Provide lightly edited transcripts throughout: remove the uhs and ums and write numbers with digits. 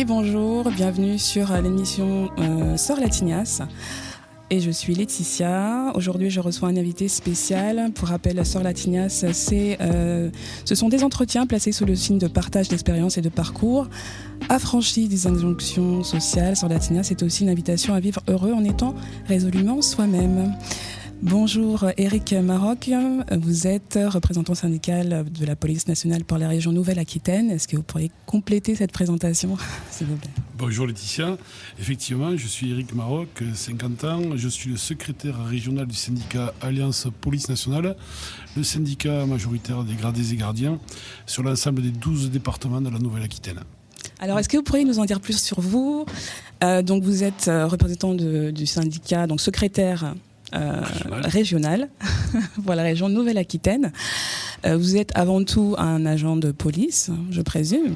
Et bonjour, bienvenue sur l'émission Sœur Latignas. Et je suis Laetitia. Aujourd'hui, je reçois un invité spécial. Pour rappel, Sœur Latignas, ce sont des entretiens placés sous le signe de partage d'expériences et de parcours, affranchis des injonctions sociales. Sœur Latignas, c'est aussi une invitation à vivre heureux en étant résolument soi-même. Bonjour Éric Maroc, vous êtes représentant syndical de la police nationale pour la région Nouvelle-Aquitaine. Est-ce que vous pourriez compléter cette présentation, s'il vous plaît ? Bonjour Laetitia, effectivement je suis Éric Maroc, 50 ans, je suis le secrétaire régional du syndicat Alliance Police Nationale, le syndicat majoritaire des gradés et gardiens sur l'ensemble des 12 départements de la Nouvelle-Aquitaine. Alors, est-ce que vous pourriez nous en dire plus sur vous ? Donc vous êtes représentant du syndicat, donc secrétaire régional pour la région Nouvelle-Aquitaine. Vous êtes avant tout un agent de police, je présume.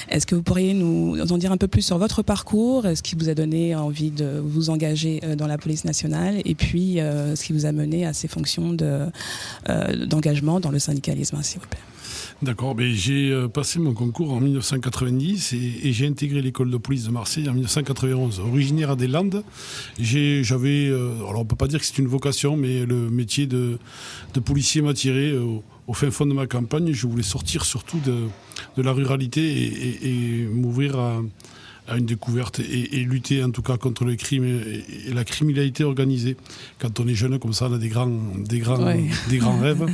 Est-ce que vous pourriez nous en dire un peu plus sur votre parcours, ce qui vous a donné envie de vous engager dans la police nationale et puis ce qui vous a mené à ces fonctions d'engagement dans le syndicalisme, s'il vous plaît ? D'accord, j'ai passé mon concours en 1990 et j'ai intégré l'école de police de Marseille en 1991. Originaire des Landes, j'avais, alors on ne peut pas dire que c'est une vocation, mais le métier de policier m'a tiré au fin fond de ma campagne. Je voulais sortir surtout de la ruralité et m'ouvrir à une découverte et lutter en tout cas contre le crime et la criminalité organisée. Quand on est jeune comme ça, on a des grands rêves.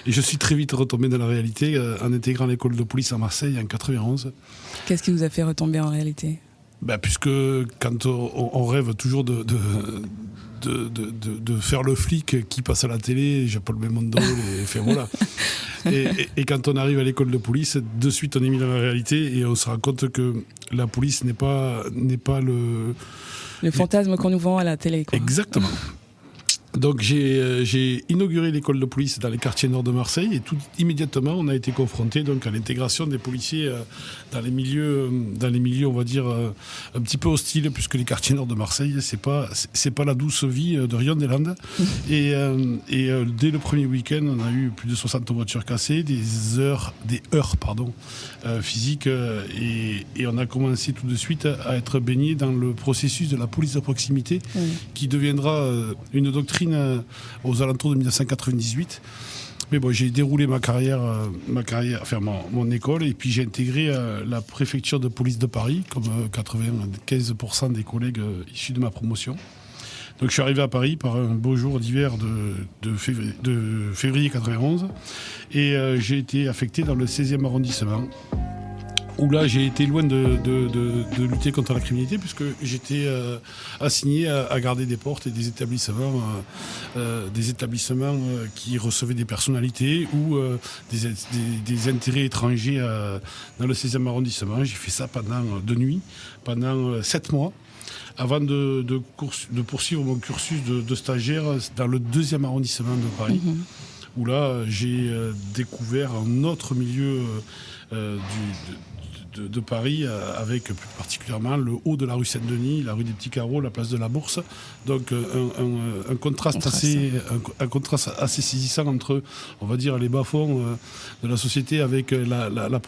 Et je suis très vite retombé dans la réalité en intégrant l'école de police à Marseille en 91. Qu'est-ce qui vous a fait retomber en réalité ? Puisque quand on rêve toujours de faire le flic qui passe à la télé, Jean-Paul Belmondo, voilà. Et quand on arrive à l'école de police, de suite on est mis dans la réalité et on se rend compte que la police n'est pas le fantasme qu'on nous vend à la télé, quoi. Exactement. Donc j'ai inauguré l'école de police dans les quartiers nord de Marseille et tout immédiatement on a été confronté donc à l'intégration des policiers dans les milieux on va dire un petit peu hostiles, puisque les quartiers nord de Marseille c'est pas la douce vie de Rion-des-Landes. Et dès le premier week-end on a eu plus de 60 voitures cassées, des heures physiques et on a commencé tout de suite à être baigné dans le processus de la police de proximité qui deviendra une doctrine aux alentours de 1998. Mais bon, j'ai déroulé mon école, et puis j'ai intégré la préfecture de police de Paris, comme 95% des collègues issus de ma promotion. Donc je suis arrivé à Paris par un beau jour d'hiver de février 91, et j'ai été affecté dans le 16e arrondissement. Où là j'ai été loin de lutter contre la criminalité, puisque j'étais assigné à garder des portes et des établissements qui recevaient des personnalités ou des intérêts étrangers dans le 16e arrondissement. J'ai fait ça pendant 7 mois, avant de poursuivre mon cursus de stagiaire dans le 2e arrondissement de Paris, où là j'ai découvert un autre milieu de Paris, avec plus particulièrement le haut de la rue Saint-Denis, la rue des Petits Carreaux, la place de la Bourse. Donc un contraste assez saisissant entre, on va dire, les bas-fonds de la société avec la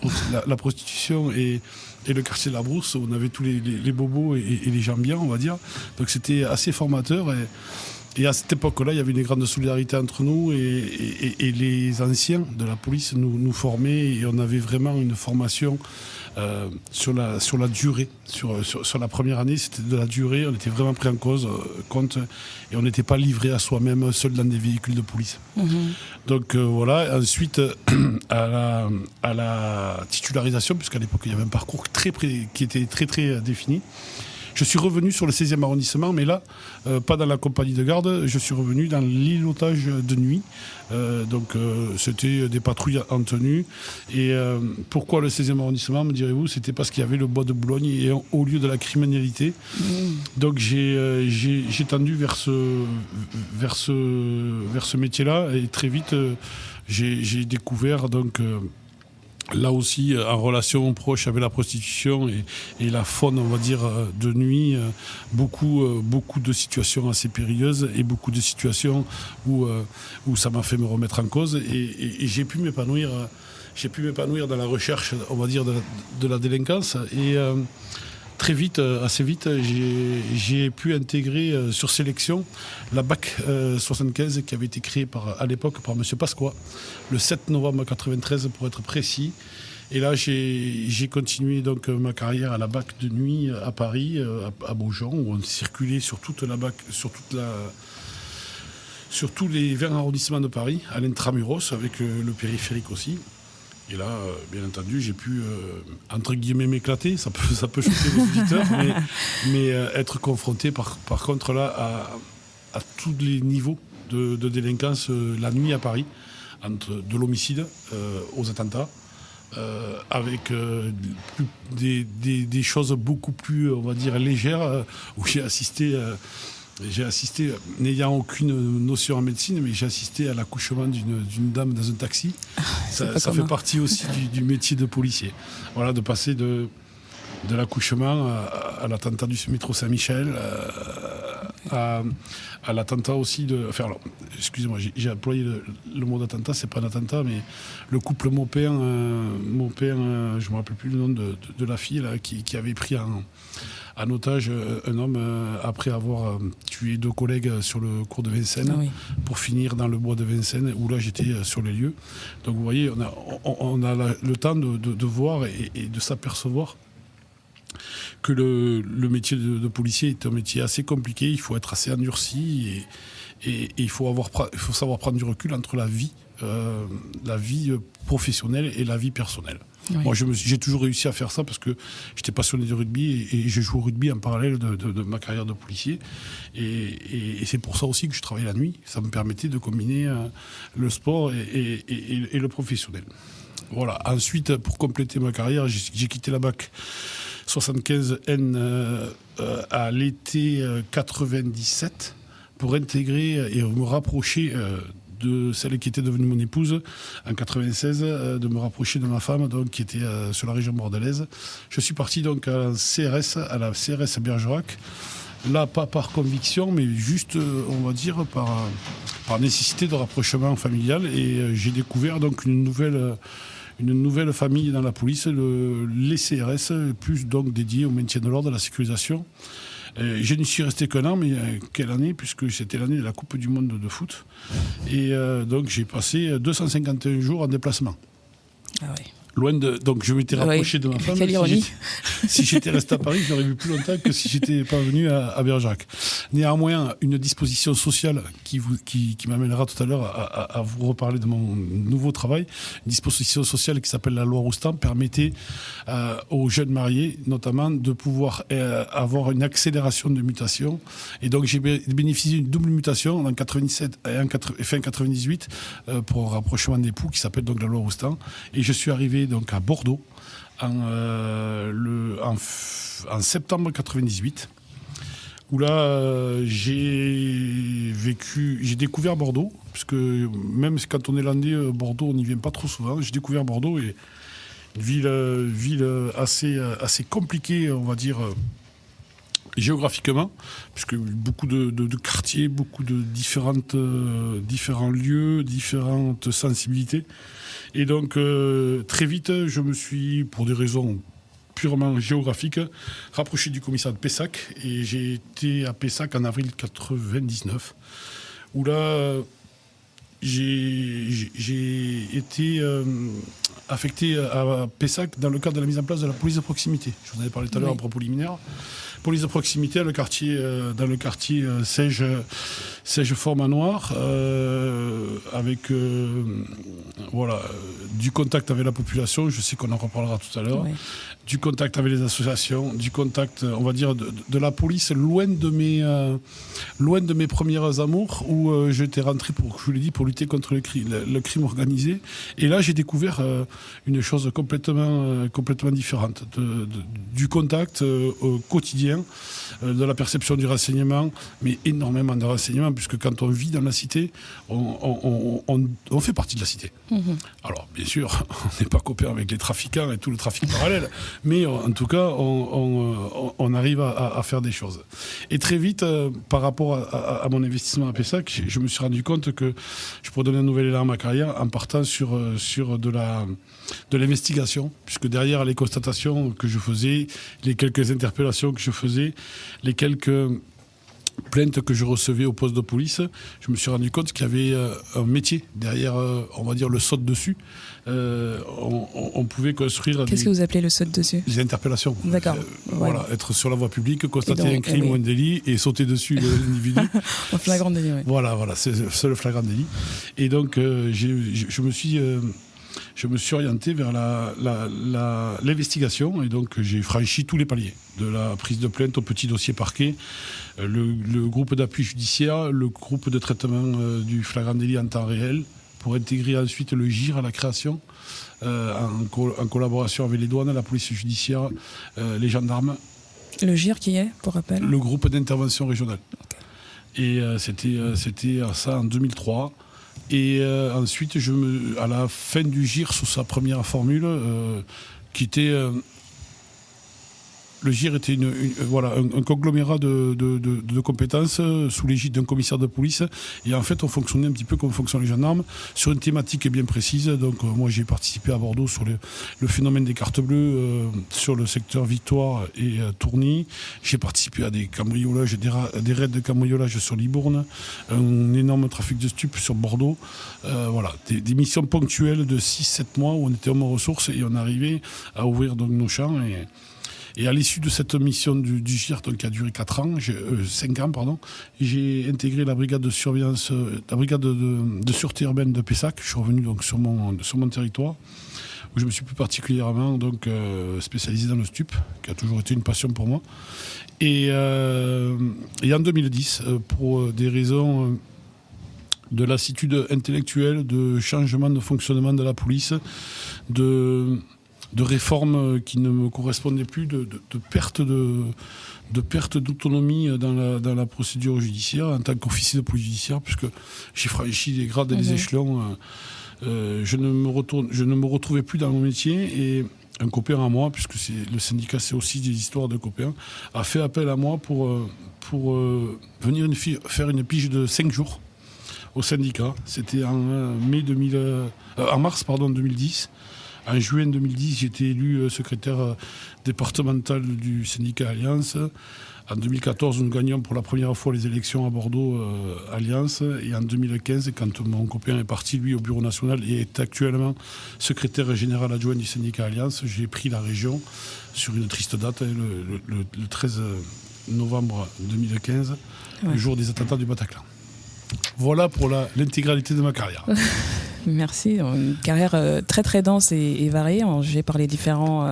prostitution et le quartier de la Bourse, où on avait tous les bobos et les gens bien, on va dire. Donc c'était assez formateur. Et à cette époque-là, il y avait une grande solidarité entre nous, et les anciens de la police nous formaient, et on avait vraiment une formation sur la durée. Sur la première année, c'était de la durée, on était vraiment pris en compte, et on n'était pas livré à soi-même seul dans des véhicules de police. Donc voilà, ensuite à la titularisation, puisqu'à l'époque il y avait un parcours qui était très très défini. Je suis revenu sur le 16e arrondissement, mais là, pas dans la compagnie de garde, je suis revenu dans l'îlotage de nuit. C'était des patrouilles en tenue. Et pourquoi le 16e arrondissement, me direz-vous ? C'était parce qu'il y avait le bois de Boulogne et au lieu de la criminalité. Donc j'ai tendu vers ce métier-là, et très vite j'ai découvert donc là aussi en relation proche avec la prostitution et la faune, on va dire, de nuit, beaucoup de situations assez périlleuses et beaucoup de situations où ça m'a fait me remettre en cause, et j'ai pu m'épanouir dans la recherche, on va dire, de la délinquance. Et très vite, assez vite, j'ai pu intégrer sur sélection la BAC 75 qui avait été créée à l'époque par M. Pasqua, le 7 novembre 1993 pour être précis. Et là, j'ai continué donc ma carrière à la BAC de nuit à Paris, à Beaujon, où on circulait sur toute la BAC, sur tous les 20 arrondissements de Paris, à l'intramuros, avec le périphérique aussi. Et là, bien entendu, j'ai pu, entre guillemets, m'éclater. Ça peut choquer les auditeurs, mais être confronté, par contre, là, à tous les niveaux de délinquance la nuit à Paris, de l'homicide aux attentats, avec des choses beaucoup plus, on va dire, légères, où j'ai assisté, n'ayant aucune notion en médecine, mais j'ai assisté à l'accouchement d'une dame dans un taxi. Ça fait partie aussi du métier de policier. Voilà, de passer de l'accouchement à l'attentat du métro Saint-Michel, à l'attentat aussi de... Enfin, alors, excusez-moi, j'ai employé le mot d'attentat, c'est pas un attentat, mais le couple Maupin, je me rappelle plus le nom de la fille là, qui avait pris en otage un homme après avoir tué 2 collègues sur le cours de Vincennes, pour finir dans le bois de Vincennes, où là j'étais sur les lieux. Donc vous voyez, on a le temps de voir et de s'apercevoir que le métier de policier est un métier assez compliqué. Il faut être assez endurci et il faut savoir prendre du recul entre la vie professionnelle et la vie personnelle. Oui. Moi, j'ai toujours réussi à faire ça parce que j'étais passionné de rugby et je joue au rugby en parallèle de ma carrière de policier. Et c'est pour ça aussi que je travaillais la nuit. Ça me permettait de combiner le sport et le professionnel. Voilà. Ensuite, pour compléter ma carrière, j'ai quitté la BAC 75N à l'été 97 pour intégrer et me rapprocher de celle qui était devenue mon épouse en 96, de me rapprocher de ma femme donc, qui était sur la région bordelaise. Je suis parti donc à la CRS Bergerac. Là, pas par conviction, mais juste, on va dire, par nécessité de rapprochement familial. Et j'ai découvert donc une nouvelle famille dans la police, les CRS, plus donc dédiés au maintien de l'ordre, à la sécurisation. Je n'y suis resté qu'un an, mais quelle année, puisque c'était l'année de la Coupe du Monde de foot. Et donc j'ai passé 251 jours en déplacement. Ah oui. Donc je m'étais rapproché de ma femme. Quelle ironie. Si j'étais resté à Paris, je l'aurais vu plus longtemps que si j'étais pas venu à Bergerac. Néanmoins, une disposition sociale qui m'amènera tout à l'heure à vous reparler de mon nouveau travail, une disposition sociale qui s'appelle la loi Roustan, permettait aux jeunes mariés, notamment, de pouvoir avoir une accélération de mutation. Et donc j'ai bénéficié d'une double mutation en 97 et fin 98 pour un rapprochement d'époux qui s'appelle donc la loi Roustan. Et je suis arrivé donc à Bordeaux en septembre 98, où là j'ai découvert Bordeaux, puisque même quand on est landais, Bordeaux on n'y vient pas trop souvent. J'ai découvert Bordeaux, et une ville assez compliquée, on va dire, géographiquement, puisque beaucoup de quartiers, beaucoup de différents lieux, différentes sensibilités. Et donc, très vite, je me suis, pour des raisons purement géographiques, rapproché du commissariat de Pessac. Et j'ai été à Pessac en avril 99, où là, j'ai été affecté à Pessac dans le cadre de la mise en place de la police de proximité. Je vous en avais parlé tout à l'heure en propos liminaire. Police de proximité dans le quartier Sège-Fort-Manoir, avec du contact avec la population, je sais qu'on en reparlera tout à l'heure, du contact avec les associations, du contact, on va dire, de la police, loin de mes premiers amours, où j'étais rentré, je vous l'ai dit, pour lutter contre le crime organisé. Et là, j'ai découvert une chose complètement différente, du contact au quotidien, de la perception du renseignement, mais énormément de renseignements, puisque quand on vit dans la cité, on fait partie de la cité. Alors, bien sûr, on n'est pas copains avec les trafiquants et tout le trafic parallèle, mais en tout cas, on arrive à faire des choses. Et très vite, par rapport à mon investissement à Pessac, je me suis rendu compte que je pourrais donner un nouvel élan à ma carrière en partant sur de l'investigation, puisque derrière les constatations que je faisais, les quelques interpellations que je faisais, les quelques plaintes que je recevais au poste de police, je me suis rendu compte qu'il y avait un métier derrière, on va dire, le saute dessus. On pouvait construire... Qu'est-ce que vous appelez le saute dessus ? Les interpellations. D'accord. Voilà, être sur la voie publique, constater un crime ou un délit et sauter dessus l'individu. Un flagrant délit, oui. Voilà, c'est le flagrant délit. Et donc, je me suis orienté vers l'investigation et donc j'ai franchi tous les paliers, de la prise de plainte au petit dossier parquet, le groupe d'appui judiciaire, le groupe de traitement du flagrant délit en temps réel, pour intégrer ensuite le GIR à la création, en collaboration avec les douanes, la police judiciaire, les gendarmes. Le GIR qui est, pour rappel ? Le groupe d'intervention régionale. Okay. Et c'était ça en 2003. Et ensuite, à la fin du GIR, sous sa première formule, qui était... le GIR était un conglomérat de compétences sous l'égide d'un commissaire de police. Et en fait, on fonctionnait un petit peu comme fonctionnent les gendarmes, sur une thématique bien précise. Donc moi, j'ai participé à Bordeaux sur le phénomène des cartes bleues, sur le secteur Victoire et Tourny. J'ai participé à des cambriolages, des raids de cambriolage sur Libourne, un énorme trafic de stupes sur Bordeaux. Des missions ponctuelles de 6-7 mois où on était homme ressources et on arrivait à ouvrir donc nos champs. Et à l'issue de cette mission du GIR, donc, qui a duré 5 ans, j'ai intégré la brigade de surveillance, la brigade de sûreté urbaine de Pessac. Je suis revenu donc sur mon territoire, où je me suis plus particulièrement donc, spécialisé dans le stup, qui a toujours été une passion pour moi. Et en 2010, pour des raisons de lassitude intellectuelle, de changement de fonctionnement de la police, de réformes qui ne me correspondaient plus, de perte d'autonomie dans la procédure judiciaire en tant qu'officier de police judiciaire, puisque j'ai franchi les grades et les échelons. Je ne me retrouvais plus dans mon métier et un copain à moi, puisque le syndicat c'est aussi des histoires de copains, a fait appel à moi pour venir faire une pige de 5 jours au syndicat. C'était en mars 2010. En juin 2010, j'ai été élu secrétaire départemental du syndicat Alliance. En 2014, nous gagnons pour la première fois les élections à Bordeaux Alliance. Et en 2015, quand mon copain est parti, lui, au bureau national et est actuellement secrétaire général adjoint du syndicat Alliance, j'ai pris la région sur une triste date, le 13 novembre 2015, le jour des attentats du Bataclan. Voilà pour l'intégralité de ma carrière. Merci. Une carrière très très dense et variée. J'ai par les différents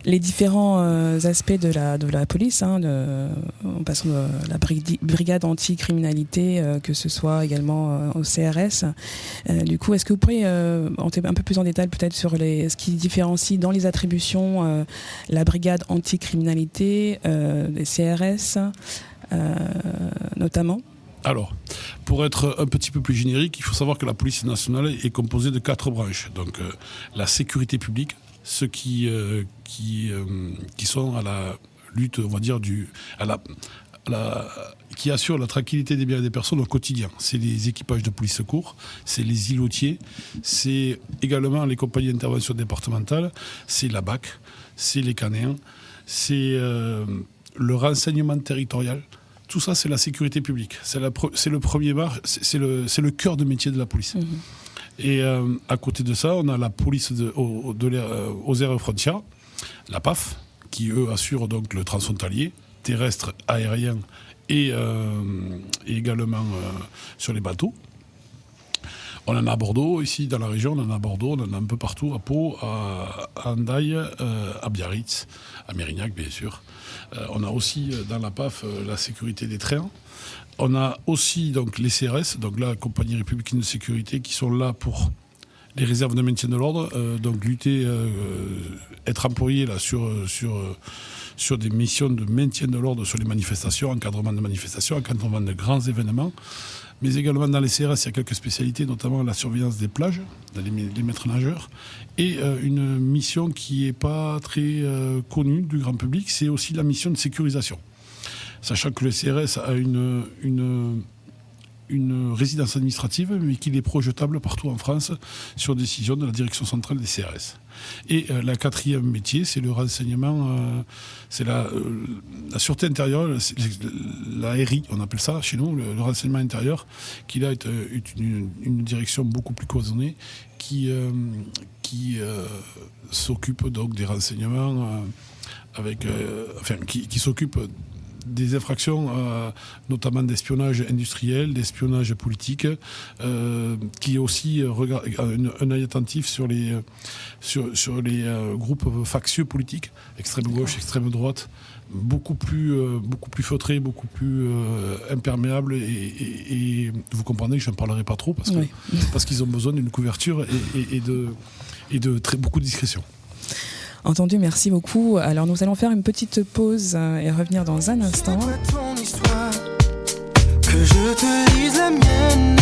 aspects de la police, en passant de la brigade anti-criminalité, que ce soit également au CRS. Du coup, est-ce que vous pourriez entrer un peu plus en détail peut-être sur ce qui différencie dans les attributions la brigade anti-criminalité, les CRS notamment ? Alors, pour être un petit peu plus générique, il faut savoir que la police nationale est composée de 4 branches. Donc, la sécurité publique, ceux qui sont à la lutte, on va dire, qui assurent la tranquillité des biens et des personnes au quotidien. C'est les équipages de police secours, c'est les îlotiers, c'est également les compagnies d'intervention départementale, c'est la BAC, c'est les canéens, c'est le renseignement territorial. Tout ça, c'est la sécurité publique. C'est le premier bar, c'est le cœur de métier de la police. Mmh. Et à côté de ça, on a la police aux aires et frontières, la PAF, qui, eux, assurent donc le transfrontalier, terrestre, aérien et également sur les bateaux. On en a à Bordeaux, ici dans la région, on en a à Bordeaux, on en a un peu partout, à Pau, à Hendaye, à Biarritz, à Mérignac, bien sûr. On a aussi dans la PAF la sécurité des trains. On a aussi donc les CRS, donc la Compagnie républicaine de sécurité, qui sont là pour les réserves de maintien de l'ordre, donc lutter, être employé là, sur des missions de maintien de l'ordre sur les manifestations, encadrement de manifestations, encadrement de grands événements. Mais également dans les CRS, il y a quelques spécialités, notamment la surveillance des plages, les maîtres nageurs. Et une mission qui n'est pas très connue du grand public, c'est aussi la mission de sécurisation. Sachant que le CRS a une résidence administrative, mais qu'il est projetable partout en France sur décision de la direction centrale des CRS. Et la quatrième métier, c'est le renseignement, c'est la sûreté intérieure, la RI, on appelle ça chez nous, le renseignement intérieur, qui là est une direction beaucoup plus cloisonnée, qui s'occupe donc des renseignements, qui s'occupe des infractions, notamment d'espionnage industriel, d'espionnage politique, qui aussi un œil attentif sur les groupes factieux politiques, extrême gauche, extrême droite, beaucoup plus feutrés, beaucoup plus imperméables, et vous comprenez que je n'en parlerai pas trop parce qu'ils ont besoin d'une couverture et de beaucoup de discrétion. Entendu, merci beaucoup. Alors nous allons faire une petite pause et revenir dans un instant. Ton histoire, que je te lise la mienne.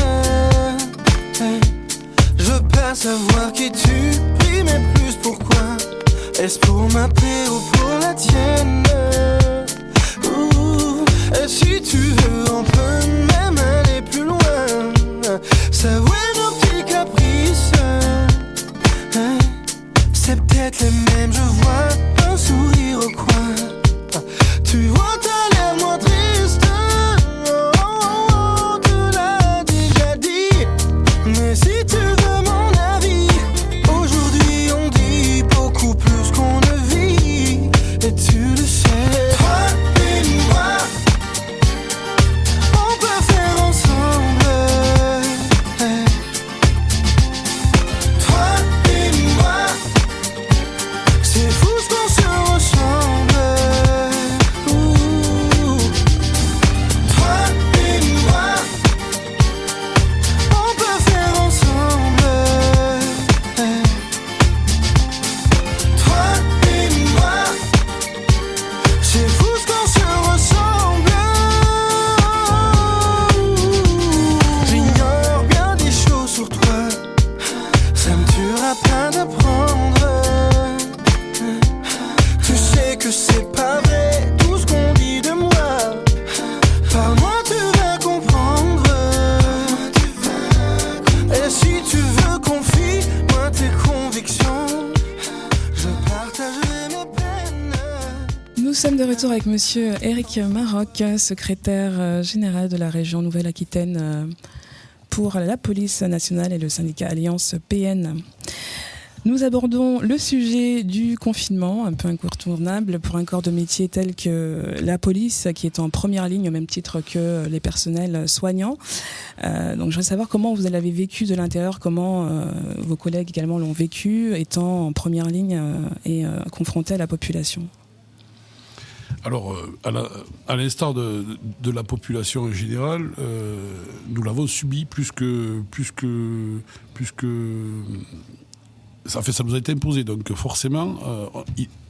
Je peux savoir qui tu pries, mais plus pourquoi. Est-ce pour ma paix ou pour la tienne? Et si tu veux, on peut même aller plus loin. Savourer nos petits caprices. C'est peut-être les mêmes, je vois un sourire au coin. Tu vois, t'as l'air moins triste. Oh, tu l'as déjà dit. Mais si tu veux mon avis, aujourd'hui on dit beaucoup plus qu'on ne vit. Et tu le sais. Toi et moi, on peut faire ensemble. Toi et moi, c'est fou ce qu'on se ressemble. Toi et moi, on peut faire ensemble. Toi et moi, c'est fou ce qu'on se ressemble. J'ignore bien des choses sur toi, ça me tuera pas d'apprendre. Tu sais que c'est pas vrai tout ce qu'on dit de moi. Par-moi tu vas comprendre. Et si tu veux confie-moi tes convictions, je partagerai mes peines. Nous sommes de retour avec monsieur Éric Maroc, secrétaire général de la région Nouvelle-Aquitaine pour la police nationale et le syndicat Alliance PN. Nous abordons le sujet du confinement, un peu incontournable pour un corps de métier tel que la police, qui est en première ligne au même titre que les personnels soignants. Donc je voudrais savoir comment vous l'avez vécu de l'intérieur, comment vos collègues également l'ont vécu, étant en première ligne et confrontés à la population. Alors, à l'instar de la population en général, nous l'avons subi plus que ça nous a été imposé. Donc forcément,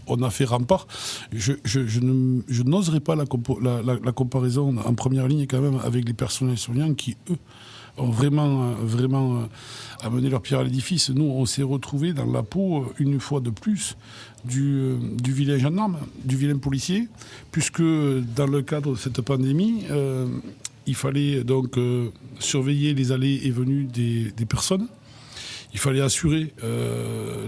on a fait rempart. Je n'oserais pas la comparaison en première ligne quand même avec les personnels soignants qui, eux, ont vraiment amené leur pierre à l'édifice. Nous, on s'est retrouvés dans la peau, une fois de plus, du vilain gendarme, du vilain policier, puisque dans le cadre de cette pandémie, il fallait donc surveiller les allées et venues des personnes. Il fallait assurer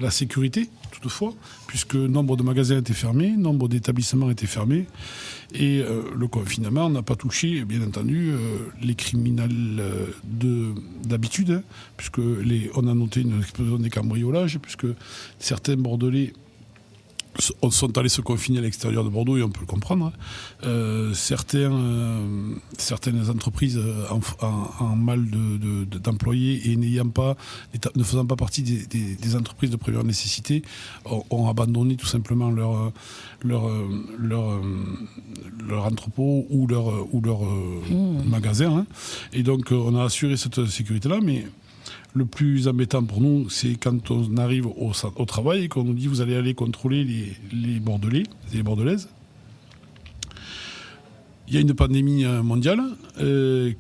la sécurité, toutefois, puisque nombre de magasins étaient fermés, nombre d'établissements étaient fermés, et le confinement n'a pas touché, bien entendu, les criminels d'habitude, hein, puisque on a noté une explosion des cambriolages, puisque certains Bordelais sont allés se confiner à l'extérieur de Bordeaux, et on peut le comprendre. Certaines entreprises en mal d'employés et ne faisant pas partie des entreprises de première nécessité ont abandonné tout simplement leur entrepôt ou leur magasin. Hein. Et donc on a assuré cette sécurité-là, mais Le plus embêtant pour nous, c'est quand on arrive au travail et qu'on nous dit vous allez aller contrôler les Bordelais et les Bordelaises. Il y a une pandémie mondiale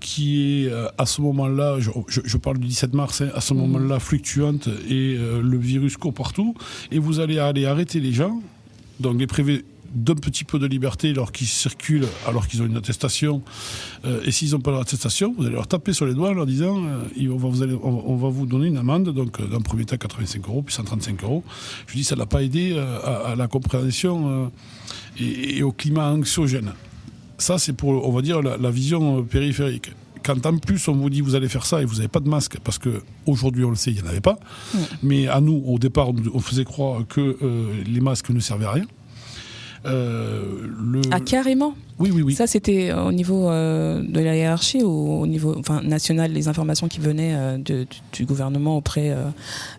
qui est à ce moment-là, je parle du 17 mars, à ce moment-là fluctuante et le virus court partout. Et vous allez aller arrêter les gens, donc les priver d'un petit peu de liberté alors qu'ils circulent, alors qu'ils ont une attestation. Et s'ils n'ont pas leur attestation, vous allez leur taper sur les doigts en leur disant on va vous donner une amende, donc d'un premier temps 85 €, puis 135 €. Je dis ça n'a pas aidé à la compréhension et au climat anxiogène. Ça, c'est pour, on va dire, la vision périphérique. Quand en plus on vous dit vous allez faire ça et vous n'avez pas de masque, parce qu'aujourd'hui on le sait, il n'y en avait pas, mais à nous, au départ, on faisait croire que les masques ne servaient à rien. Carrément. Oui. Ça, c'était au niveau de la hiérarchie ou au niveau national, les informations qui venaient du gouvernement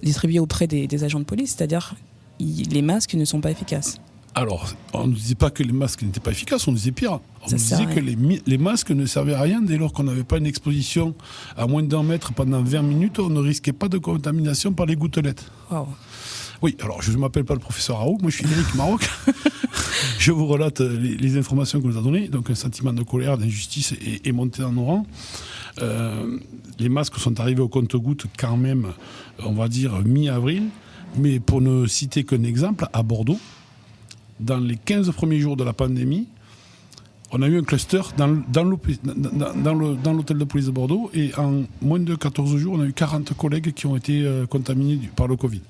distribuées auprès des agents de police, c'est-à-dire les masques ne sont pas efficaces. Alors, on ne disait pas que les masques n'étaient pas efficaces, on disait pire. On disait que les masques ne servaient à rien dès lors qu'on n'avait pas une exposition à moins d'1 mètre pendant 20 minutes, on ne risquait pas de contamination par les gouttelettes. Wow. Oui, alors je ne m'appelle pas le professeur Raoult, moi je suis Éric Maroc. Je vous relate les informations qu'on nous a données. Donc un sentiment de colère, d'injustice est monté dans nos rangs. Les masques sont arrivés au compte-gouttes quand même, on va dire, mi-avril. Mais pour ne citer qu'un exemple, à Bordeaux, dans les 15 premiers jours de la pandémie, on a eu un cluster dans l'hôtel de police de Bordeaux et en moins de 14 jours, on a eu 40 collègues qui ont été contaminés par le Covid.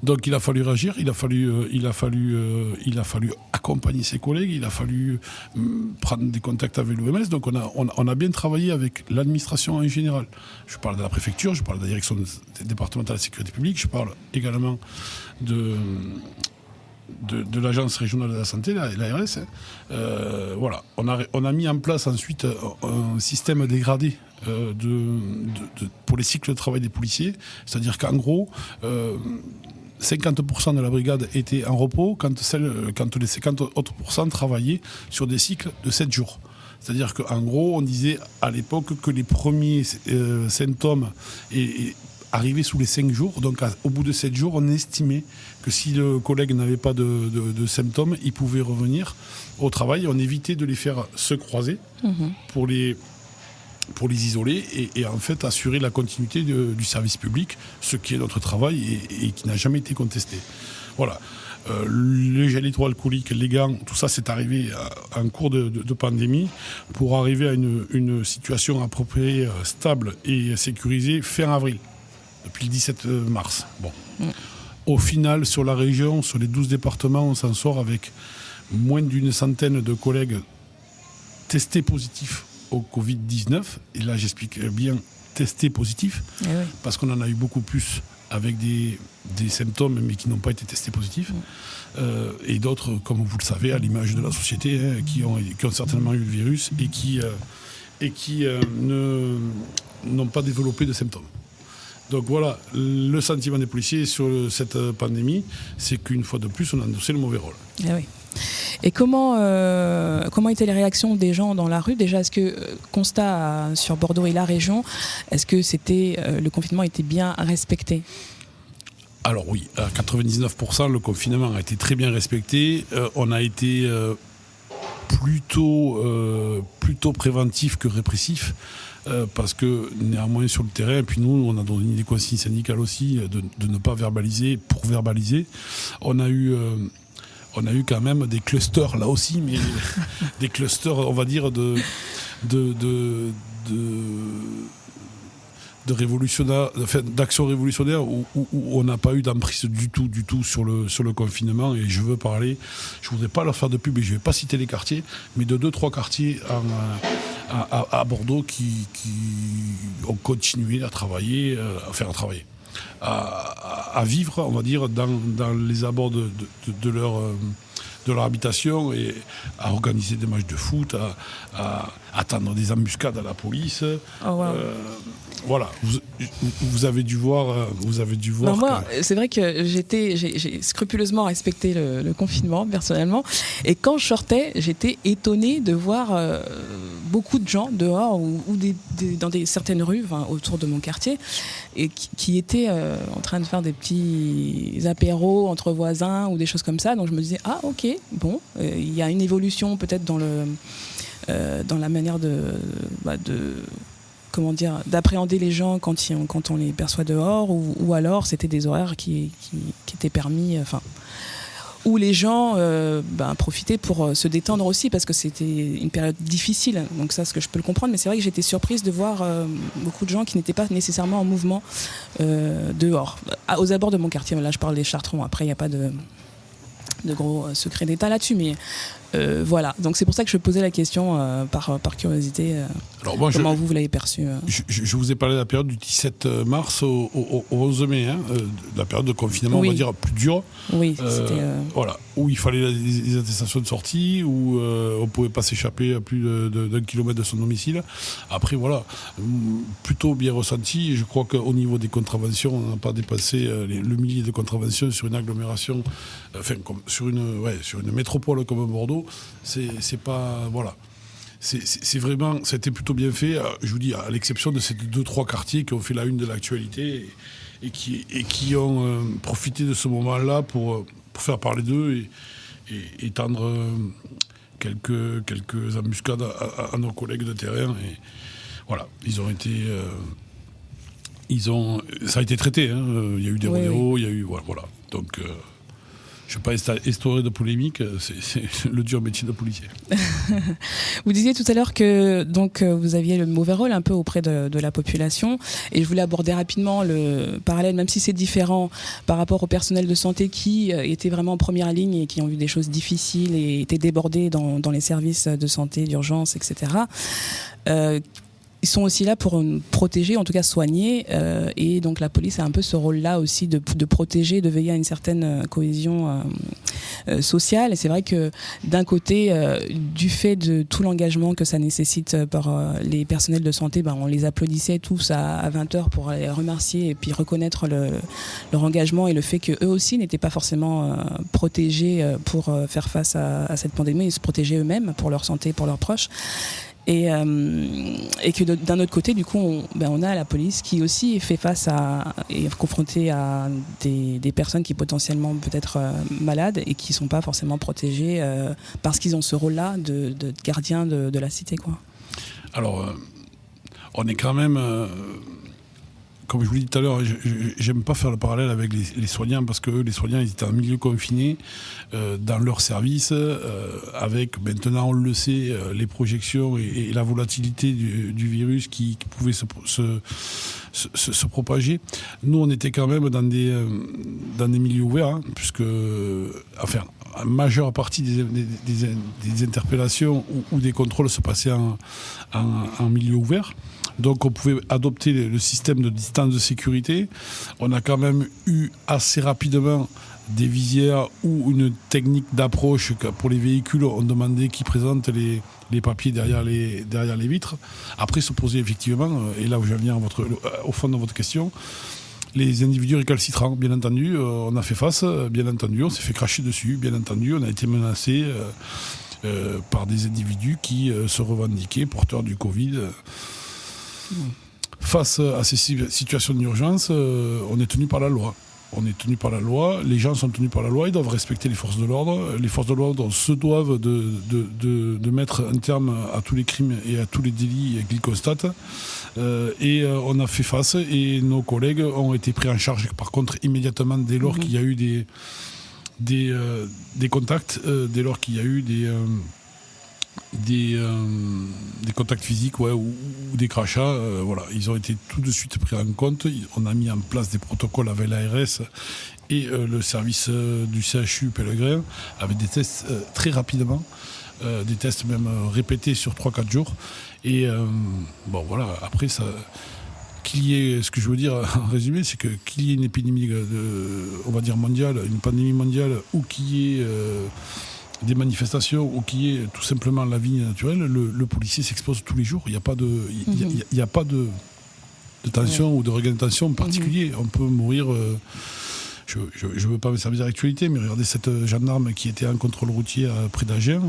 Donc il a fallu réagir, il a fallu accompagner ses collègues, il a fallu prendre des contacts avec l'OMS. Donc on a bien travaillé avec l'administration en général. Je parle de la préfecture, je parle de la direction départementale de la sécurité publique, je parle également de l'agence régionale de la santé, l'ARS. Voilà, on a mis en place ensuite un système dégradé pour les cycles de travail des policiers, c'est-à-dire qu'en gros 50% de la brigade était en repos quand les 50 autres % travaillaient sur des cycles de 7 jours. C'est-à-dire qu'en gros, on disait à l'époque que les premiers symptômes arrivaient sous les 5 jours. Donc au bout de 7 jours, on estimait que si le collègue n'avait pas de symptômes, il pouvait revenir au travail. On évitait de les faire se croiser pour les isoler et en fait assurer la continuité du service public, ce qui est notre travail et qui n'a jamais été contesté. Voilà. Les gels hydroalcooliques, les gants, tout ça c'est arrivé en cours de pandémie pour arriver à une situation appropriée, stable et sécurisée fin avril, depuis le 17 mars. Bon. Au final, sur la région, sur les 12 départements, on s'en sort avec moins d'une centaine de collègues testés positifs au Covid-19, et là j'explique bien testés positifs, parce qu'on en a eu beaucoup plus avec des symptômes mais qui n'ont pas été testés positifs, et d'autres, comme vous le savez, à l'image de la société, qui ont certainement eu le virus et qui n'ont pas développé de symptômes. Donc voilà, le sentiment des policiers sur cette pandémie, c'est qu'une fois de plus, on a endossé le mauvais rôle. Et comment étaient les réactions des gens dans la rue? Déjà, est-ce que constat sur Bordeaux et la région, est-ce que le confinement était bien respecté? Alors oui, à 99%, le confinement a été très bien respecté. On a été plutôt préventif que répressif. Parce que néanmoins sur le terrain, et puis nous on a donné des consignes syndicales aussi de ne pas verbaliser pour verbaliser. On a eu quand même des clusters là aussi, mais des clusters on va dire de révolutionnaire, enfin, d'action révolutionnaire où on n'a pas eu d'emprise du tout sur le confinement. Et je voudrais pas leur faire de pub et je vais pas citer les quartiers, mais de 2-3 quartiers à Bordeaux qui ont continué à travailler, à vivre, on va dire, dans les abords de leur habitation et à organiser des matchs de foot, à attendre des embuscades à la police. Oh, wow. Voilà, vous avez dû voir. Non, moi, c'est vrai que j'ai scrupuleusement respecté le confinement personnellement, et quand je sortais, j'étais étonnée de voir beaucoup de gens dehors ou dans certaines rues autour de mon quartier et qui étaient en train de faire des petits apéros entre voisins ou des choses comme ça. Donc je me disais ok, bon, il y a une évolution peut-être dans la manière d'appréhender les gens quand on les perçoit dehors ou alors c'était des horaires qui étaient permis, où les gens profitaient pour se détendre aussi parce que c'était une période difficile. Donc ça, ce que je peux le comprendre, mais c'est vrai que j'étais surprise de voir beaucoup de gens qui n'étaient pas nécessairement en mouvement dehors, aux abords de mon quartier. Là, je parle des Chartrons. Après, il n'y a pas de gros secrets d'État là-dessus, mais voilà. Donc c'est pour ça que je posais la question par curiosité. Alors moi, comment vous l'avez perçu je vous ai parlé de la période du 17 mars au 11 mai, la période de confinement, on va dire, plus dure. Oui, c'était... Voilà, où il fallait des attestations de sortie, où on ne pouvait pas s'échapper à plus d'1 kilomètre de son domicile. Après, voilà, plutôt bien ressenti. Je crois qu'au niveau des contraventions, on n'a pas dépassé le millier de contraventions sur une agglomération, sur une métropole comme Bordeaux. C'est pas... Voilà. C'est vraiment, ça a été plutôt bien fait, je vous dis, à l'exception de ces 2-3 quartiers qui ont fait la une de l'actualité et qui ont profité de ce moment-là pour faire parler d'eux et tendre quelques embuscades à nos collègues de terrain. Et voilà, ça a été traité. Il y a eu des rodéos, il y a eu... Voilà. Donc... je ne vais pas instaurer de polémique, c'est le dur métier de policier. Vous disiez tout à l'heure que donc, vous aviez le mauvais rôle un peu auprès de la population et je voulais aborder rapidement le parallèle, même si c'est différent par rapport au personnel de santé qui était vraiment en première ligne et qui ont vu des choses difficiles et étaient débordés dans les services de santé, d'urgence, etc. Ils sont aussi là pour protéger, en tout cas soigner, et donc la police a un peu ce rôle-là aussi de protéger, de veiller à une certaine cohésion sociale. Et c'est vrai que d'un côté, du fait de tout l'engagement que ça nécessite par les personnels de santé, on les applaudissait tous à 20h pour les remercier et puis reconnaître leur engagement et le fait qu'eux aussi n'étaient pas forcément protégés pour faire face à cette pandémie et se protéger eux-mêmes pour leur santé, pour leurs proches. Et que d'un autre côté, du coup, on a la police qui aussi fait face est confrontée à des personnes qui potentiellement peut-être malades et qui ne sont pas forcément protégées parce qu'ils ont ce rôle-là de gardien de la cité, quoi. Alors, on est quand même... comme je vous l'ai dit tout à l'heure, j'aime pas faire le parallèle avec les soignants parce que les soignants, ils étaient en milieu confiné dans leur service avec, maintenant on le sait, les projections et la volatilité du virus qui pouvait se propager. Nous, on était quand même dans des milieux ouverts, puisque, enfin, la majeure partie des interpellations ou des contrôles se passaient en milieu ouvert. Donc on pouvait adopter le système de distance de sécurité. On a quand même eu assez rapidement des visières ou une technique d'approche pour les véhicules. On demandait qu'ils présentent les papiers derrière les vitres. Après se posait effectivement, et là où je viens au fond de votre question, les individus récalcitrants, bien entendu. On a fait face, bien entendu. On s'est fait cracher dessus, bien entendu. On a été menacé par des individus qui se revendiquaient porteurs du Covid. Face à ces situations d'urgence, on est tenu par la loi. On est tenu par la loi, les gens sont tenus par la loi, ils doivent respecter les forces de l'ordre. Les forces de l'ordre se doivent de mettre un terme à tous les crimes et à tous les délits qu'ils constatent. Et on a fait face et nos collègues ont été pris en charge par contre immédiatement dès lors qu'il y a eu des contacts, dès lors qu'il y a eu des contacts physiques ou des crachats, voilà, ils ont été tout de suite pris en compte. On a mis en place des protocoles avec l'ARS et le service du CHU Pellegrin avec des tests très rapidement, des tests même répétés sur 3-4 jours. Et bon voilà, après ça, qu'il y ait, ce que je veux dire en résumé, c'est qu'il y ait une épidémie on va dire mondiale, une pandémie mondiale, ou qu'il y ait des manifestations ou qu'il y ait tout simplement la vie naturelle, le policier s'expose tous les jours. Il n'y a pas de tension ou de regain de tension en particulier. On peut mourir, je ne veux pas me servir d'actualité, mais regardez cette gendarme qui était en contrôle routier près d'Agen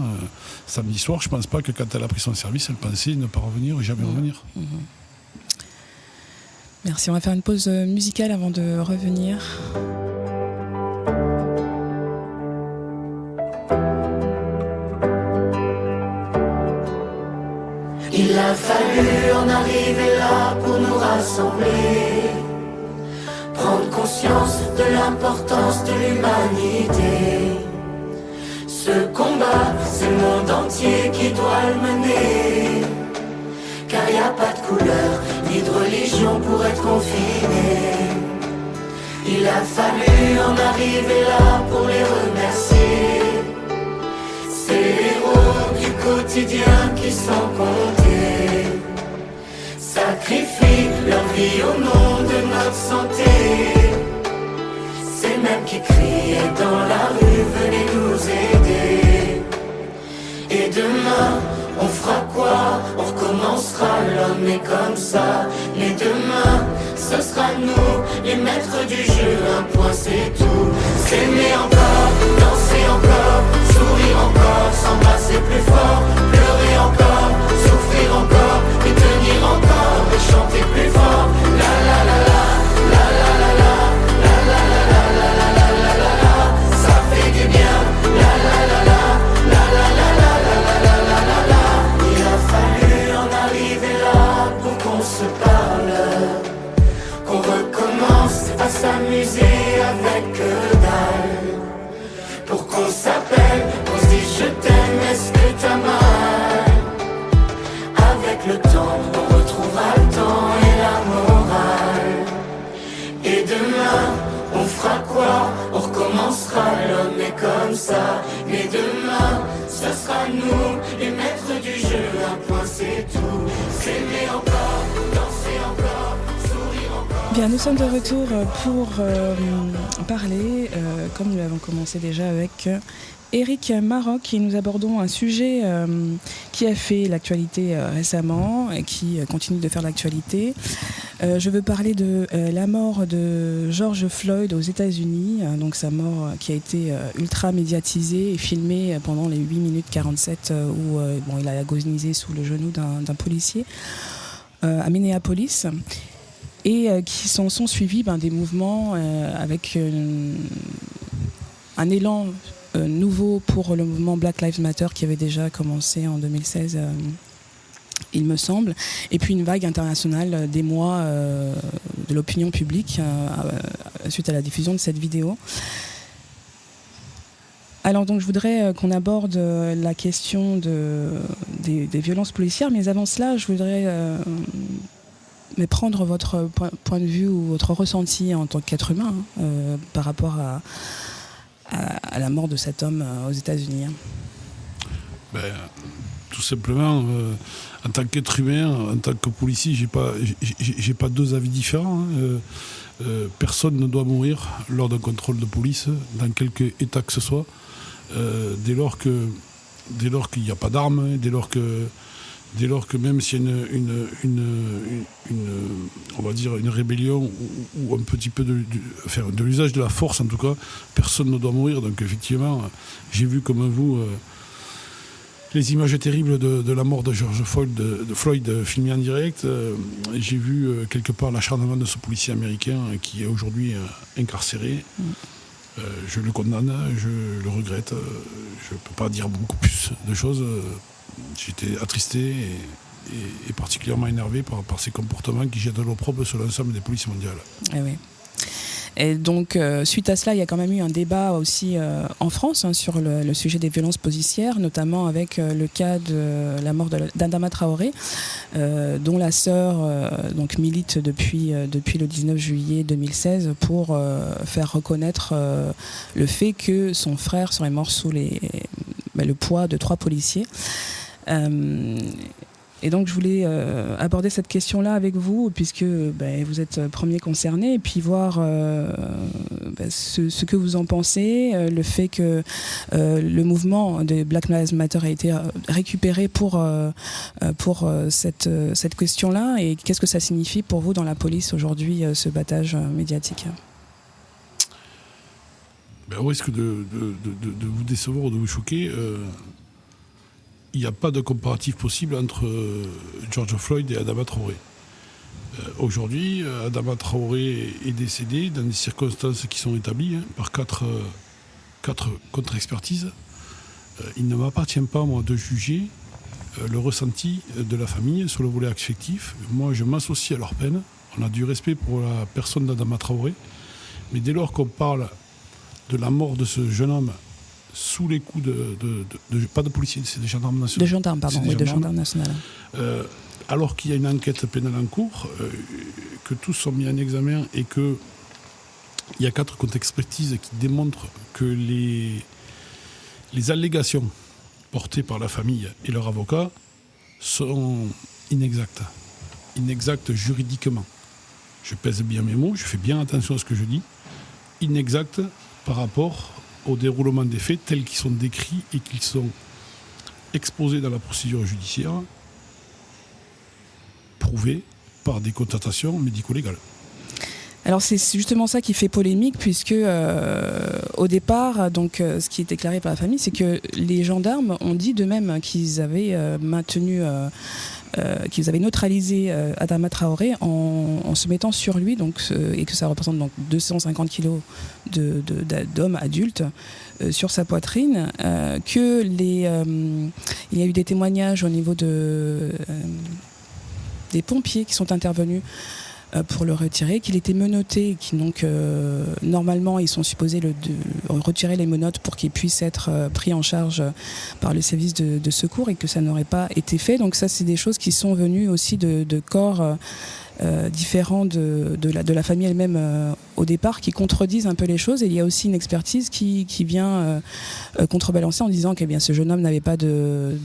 samedi soir. Je ne pense pas que quand elle a pris son service, elle pensait ne pas revenir et jamais revenir. Merci, on va faire une pause musicale avant de revenir. Il a fallu en arriver là pour nous rassembler, prendre conscience de l'importance de l'humanité. Ce combat, c'est le monde entier qui doit le mener, car y a pas de couleur ni de religion pour être confiné. Il a fallu en arriver là pour les remercier, ces héros du quotidien qui sont comptés, sacrifient leur vie au nom de notre santé. Ces mêmes qui criaient dans la rue, venez nous aider. Et demain, on fera quoi? On recommencera, l'homme est comme ça. Mais demain, ce sera nous, les maîtres du jeu. Un point c'est tout. S'aimer encore, danser encore, sourire encore, s'embrasser plus fort, pleurer encore, souffrir encore, et tenir encore, et chanter plus fort. La la la la, la la la la, la la la la, la la la la la la, ça fait du bien. La la la la, la la la la, la la la la la la. Il a fallu en arriver là pour qu'on se parle, qu'on recommence à s'amuser avec que dalle, pour qu'on s'appelle, qu'on se dise je t'aime, est-ce que t'as mal? Avec le temps, on retrouvera le temps et la morale. Et demain, on fera quoi? On recommencera, l'homme est comme ça. Mais demain, ce sera nous, les maîtres du jeu. Un point c'est tout, s'aimer encore, danser encore, sourire encore. Bien, nous sommes de retour pour parler, comme nous l'avons commencé déjà avec Éric Maroc, et nous abordons un sujet qui a fait l'actualité récemment et qui continue de faire l'actualité. Je veux parler de la mort de George Floyd aux États-Unis, donc sa mort qui a été ultra médiatisée et filmée pendant les 8 minutes 47 où il a agonisé sous le genou d'un policier à Minneapolis. Et qui sont suivis des mouvements avec un élan nouveau pour le mouvement Black Lives Matter qui avait déjà commencé en 2016, il me semble, et puis une vague internationale d'émoi de l'opinion publique suite à la diffusion de cette vidéo. Alors donc je voudrais qu'on aborde la question des violences policières, mais avant cela je voudrais prendre votre point de vue ou votre ressenti en tant qu'être humain par rapport à la mort de cet homme aux États-Unis. Tout simplement, en tant qu'être humain, en tant que policier, j'ai pas deux avis différents. Personne ne doit mourir lors d'un contrôle de police, dans quelque état que ce soit, dès lors qu'il n'y a pas d'armes, dès lors que même s'il y a on va dire une rébellion ou un petit peu de l'usage de la force, en tout cas, personne ne doit mourir. Donc effectivement, j'ai vu comme vous les images terribles de la mort de George Floyd filmées en direct. J'ai vu quelque part l'acharnement de ce policier américain qui est aujourd'hui incarcéré. Je le condamne, je le regrette. Je ne peux pas dire beaucoup plus de choses. J'étais attristé et particulièrement énervé par ces comportements qui jettent de l'opprobre sur l'ensemble des polices mondiales. Eh oui. Et donc, suite à cela, il y a quand même eu un débat aussi en France sur le sujet des violences policières, notamment avec le cas de la mort d'Adama Traoré, dont la sœur milite depuis le 19 juillet 2016 pour faire reconnaître le fait que son frère serait mort sous le poids de 3 policiers. Et donc je voulais aborder cette question-là avec vous, puisque vous êtes premier concerné, et puis voir ce que vous en pensez, le fait que le mouvement de Black Lives Matter a été récupéré pour cette question-là, et qu'est-ce que ça signifie pour vous dans la police aujourd'hui, ce battage médiatique ? Au risque de vous décevoir ou de vous choquer, il n'y a pas de comparatif possible entre George Floyd et Adama Traoré. Aujourd'hui, Adama Traoré est décédé dans des circonstances qui sont établies par quatre contre-expertises. Il ne m'appartient pas, moi, de juger le ressenti de la famille sur le volet affectif. Moi, je m'associe à leur peine. On a du respect pour la personne d'Adama Traoré. Mais dès lors qu'on parle de la mort de ce jeune homme sous les coups pas de policiers, c'est des gendarmes nationaux. De gendarmes, pardon, oui, de gendarmes nationaux. Alors qu'il y a une enquête pénale en cours, que tous sont mis en examen et qu'il y a 4 contre-expertises qui démontrent que les allégations portées par la famille et leur avocat sont inexactes. Inexactes juridiquement. Je pèse bien mes mots, je fais bien attention à ce que je dis. Inexactes par rapport au déroulement des faits tels qu'ils sont décrits et qu'ils sont exposés dans la procédure judiciaire, prouvés par des constatations médico-légales. Alors c'est justement ça qui fait polémique puisque au départ, donc, ce qui est déclaré par la famille, c'est que les gendarmes ont dit d'eux-mêmes qu'ils avaient qu'ils avaient neutralisé Adama Traoré en se mettant sur lui, donc, et que ça représente donc 250 kilos d'hommes adultes sur sa poitrine, il y a eu des témoignages au niveau des pompiers qui sont intervenus pour le retirer, qu'il était menotté, donc normalement ils sont supposés retirer les menottes pour qu'il puisse être pris en charge par le service de secours et que ça n'aurait pas été fait. Donc ça, c'est des choses qui sont venues aussi de corps différents de la famille elle-même au départ, qui contredisent un peu les choses. Et il y a aussi une expertise qui vient contrebalancer en disant que ce jeune homme n'avait pas de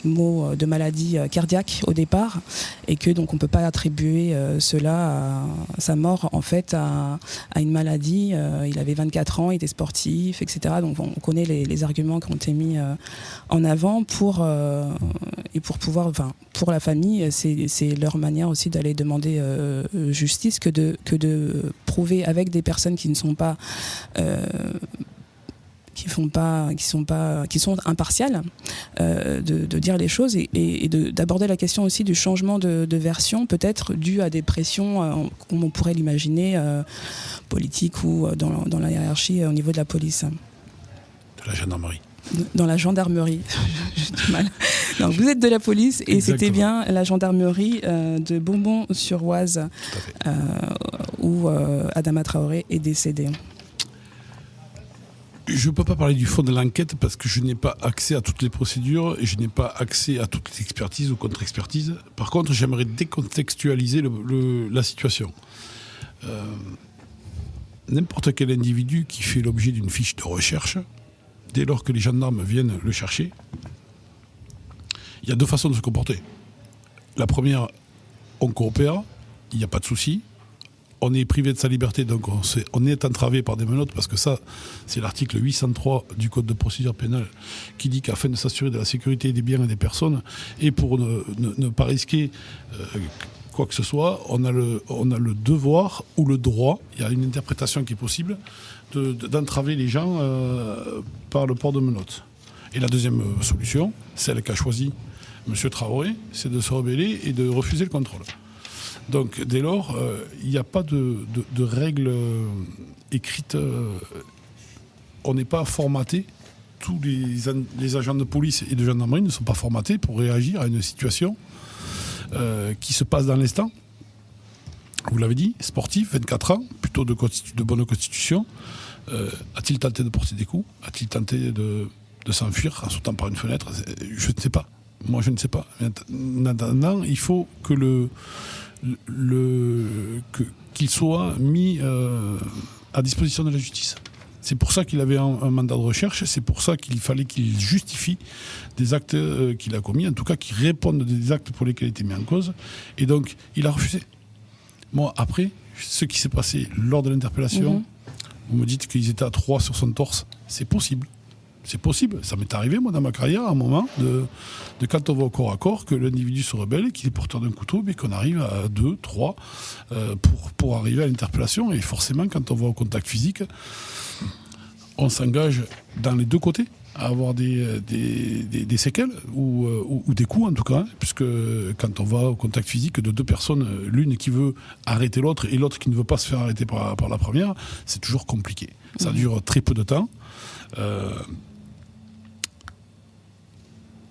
mot de maladie cardiaque au départ et que donc on peut pas attribuer sa mort en fait à une maladie. Il avait 24 ans, il était sportif, etc. Donc on connaît les arguments qui ont été mis en avant pour pouvoir, pour la famille, c'est leur manière aussi d'aller demander justice que de prouver avec des personnes qui ne sont pas qui sont impartiales, de dire les choses et d'aborder la question aussi du changement de version, peut-être dû à des pressions, comme on pourrait l'imaginer, politiques ou dans la hiérarchie au niveau de la police. De la gendarmerie. Dans la gendarmerie, j'ai du mal. Non, vous êtes de la police et Exactement. C'était bien la gendarmerie de Bonbon-sur-Oise où Adama Traoré est décédé. Je ne peux pas parler du fond de l'enquête parce que je n'ai pas accès à toutes les procédures et je n'ai pas accès à toutes les expertises ou contre-expertises. Par contre, j'aimerais décontextualiser la situation. N'importe quel individu qui fait l'objet d'une fiche de recherche, dès lors que les gendarmes viennent le chercher, il y a 2 façons de se comporter. La première, on coopère, il n'y a pas de souci. On est privé de sa liberté, donc on est entravé par des menottes, parce que ça, c'est l'article 803 du Code de procédure pénale qui dit qu'afin de s'assurer de la sécurité des biens et des personnes, et pour ne pas risquer quoi que ce soit, on a le devoir ou le droit, il y a une interprétation qui est possible, d'entraver les gens par le port de menottes. Et la deuxième solution, celle qu'a choisie M. Traoré, c'est de se rebeller et de refuser le contrôle. Donc, dès lors, il n'y a pas de règles écrites. On n'est pas formaté. Tous les agents de police et de gendarmerie ne sont pas formatés pour réagir à une situation qui se passe dans l'instant. Vous l'avez dit, sportif, 24 ans, plutôt de bonne constitution. A-t-il tenté de porter des coups? A-t-il tenté de s'enfuir en sautant par une fenêtre? Je ne sais pas. Moi, je ne sais pas. Maintenant, il faut que qu'il soit mis à disposition de la justice. C'est pour ça qu'il avait un mandat de recherche, c'est pour ça qu'il fallait qu'il justifie des actes qu'il a commis, en tout cas qu'il réponde des actes pour lesquels il était mis en cause. Et donc, il a refusé. Moi, après, ce qui s'est passé lors de l'interpellation, vous me dites qu'ils étaient à 3 sur son torse, c'est possible. C'est possible, ça m'est arrivé moi dans ma carrière à un moment de quand on va au corps à corps que l'individu se rebelle, qu'il est porteur d'un couteau, mais qu'on arrive à 2, 3 pour arriver à l'interpellation. Et forcément, quand on va au contact physique, on s'engage dans les deux côtés à avoir des séquelles ou des coups en tout cas, puisque quand on va au contact physique de deux personnes, l'une qui veut arrêter l'autre et l'autre qui ne veut pas se faire arrêter par la première, c'est toujours compliqué. Ça dure très peu de temps.